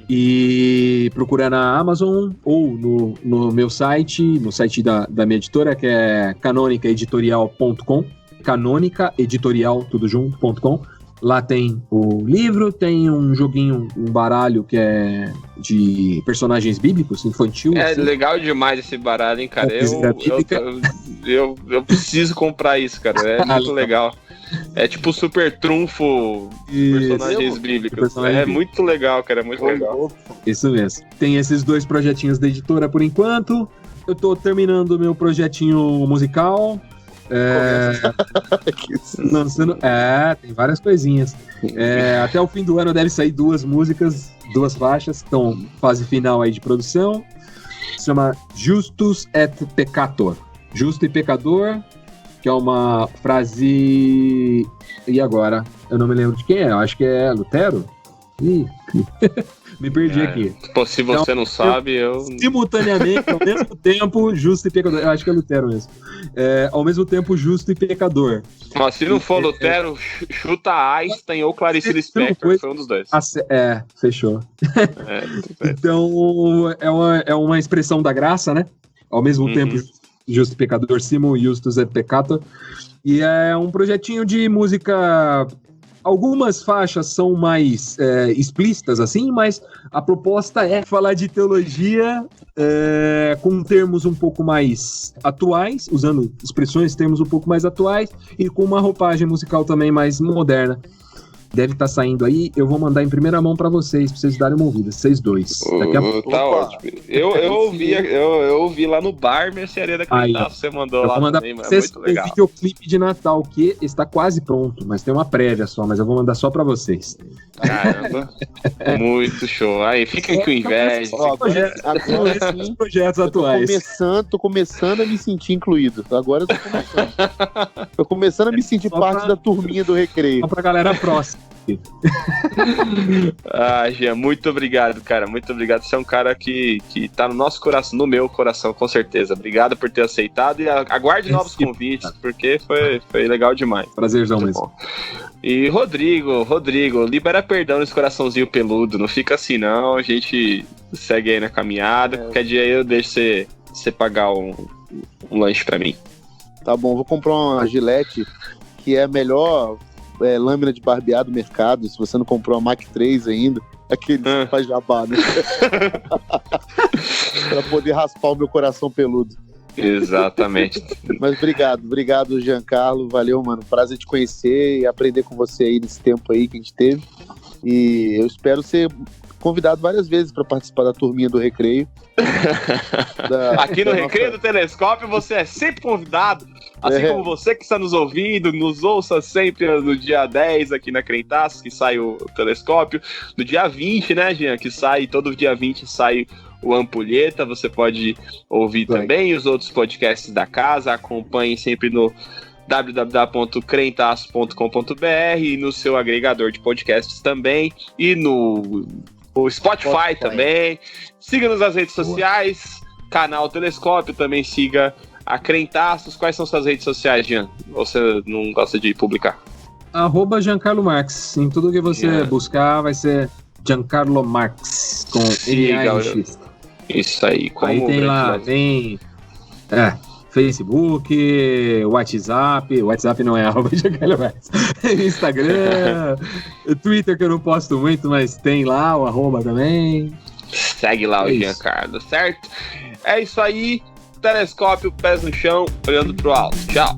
E procurar na Amazon ou no meu site, no site da minha editora, que é canonicaeditorial.com, canonicaeditorial, tudo junto.com. Lá tem o livro, tem um joguinho, um baralho que é de personagens bíblicos, infantil. Assim. Legal demais esse baralho, hein, cara? Eu preciso comprar isso, cara. É muito legal. É tipo super trunfo personagens bíblicos. Muito legal, cara. É muito legal. Isso mesmo. Tem esses 2 projetinhos da editora por enquanto. Eu tô terminando o meu projetinho musical. Tem várias coisinhas. Até o fim do ano deve sair 2 músicas, 2 faixas, estão fase final aí de produção. Se chama Justus et Peccator. Justo e pecador, que é uma frase... E agora? Eu não me lembro de quem é, eu acho que é Lutero? Ih, me perdi aqui. Pô, se você então, não sabe, eu... Simultaneamente, ao mesmo tempo, justo e pecador. Eu acho que é Lutero mesmo. Ao mesmo tempo, justo e pecador. Mas se não for Lutero, chuta Einstein ou Clarice Lispector, foi um dos 2. Fechou. Então, é uma expressão da graça, né? Ao mesmo tempo, justo e pecador, simul justus et peccator. E é um projetinho de música... Algumas faixas são mais explícitas, assim, mas a proposta é falar de teologia com termos um pouco mais atuais, usando expressões, termos um pouco mais atuais, e com uma roupagem musical também mais moderna. Deve estar saindo aí, eu vou mandar em primeira mão pra vocês darem uma ouvida, vocês 2. Daqui a pouco. Tá ótimo. Eu ouvi lá no bar Mercearia da Crentaço, você mandou lá também, mas é muito legal. O videoclipe de Natal, que está quase pronto, mas tem uma prévia só, mas eu vou mandar só pra vocês. Caramba, muito show. Aí, fiquem com inveja. Esses projetos atuais. Tô começando a me sentir incluído. Agora eu tô começando. Tô começando a me sentir parte da turminha do recreio. Só pra galera próxima. Jean, muito obrigado, cara. Muito obrigado. Você é um cara que tá no nosso coração, no meu coração, com certeza. Obrigado por ter aceitado e aguarde novos convites, porque foi legal demais. Prazerzão muito mesmo. Bom. E Rodrigo, libera perdão nesse coraçãozinho peludo. Não fica assim, não. A gente segue aí na caminhada. Qualquer dia eu deixo você pagar um lanche pra mim. Tá bom, vou comprar uma Gillette, que é a melhor lâmina de barbear do mercado. Se você não comprou a Mach 3 ainda, aquele que faz jabá, né? Pra poder raspar o meu coração peludo. Exatamente. Mas obrigado, Giancarlo. Valeu, mano. Prazer te conhecer e aprender com você aí nesse tempo aí que a gente teve. E eu espero ser convidado várias vezes para participar da turminha do Recreio. Aqui no Recreio do Telescópio você é sempre convidado. Assim como você que está nos ouvindo, nos ouça sempre no dia 10 aqui na Crentaços, que sai o Telescópio. No dia 20, né, Jean? Que sai, todo dia 20 sai o Ampulheta. Você pode ouvir também os outros podcasts da casa. Acompanhe sempre no www.crentaços.com.br e no seu agregador de podcasts também. E no O Spotify também. Siga-nos nas redes sociais. Canal Telescópio, também siga a Crentaços. Quais são suas redes sociais, Jean? Você não gosta de publicar? @Giancarlo Marx. Em tudo que você buscar vai ser Giancarlo Marx com N-A-X. Isso aí. Aí tem lá, tem Facebook, WhatsApp não é @Giancarlo Marx. Instagram, Twitter que eu não posto muito, mas tem lá o @ também. Segue lá o Giancarlo, certo? É isso aí. Telescópio, pés no chão, olhando pro alto. Tchau.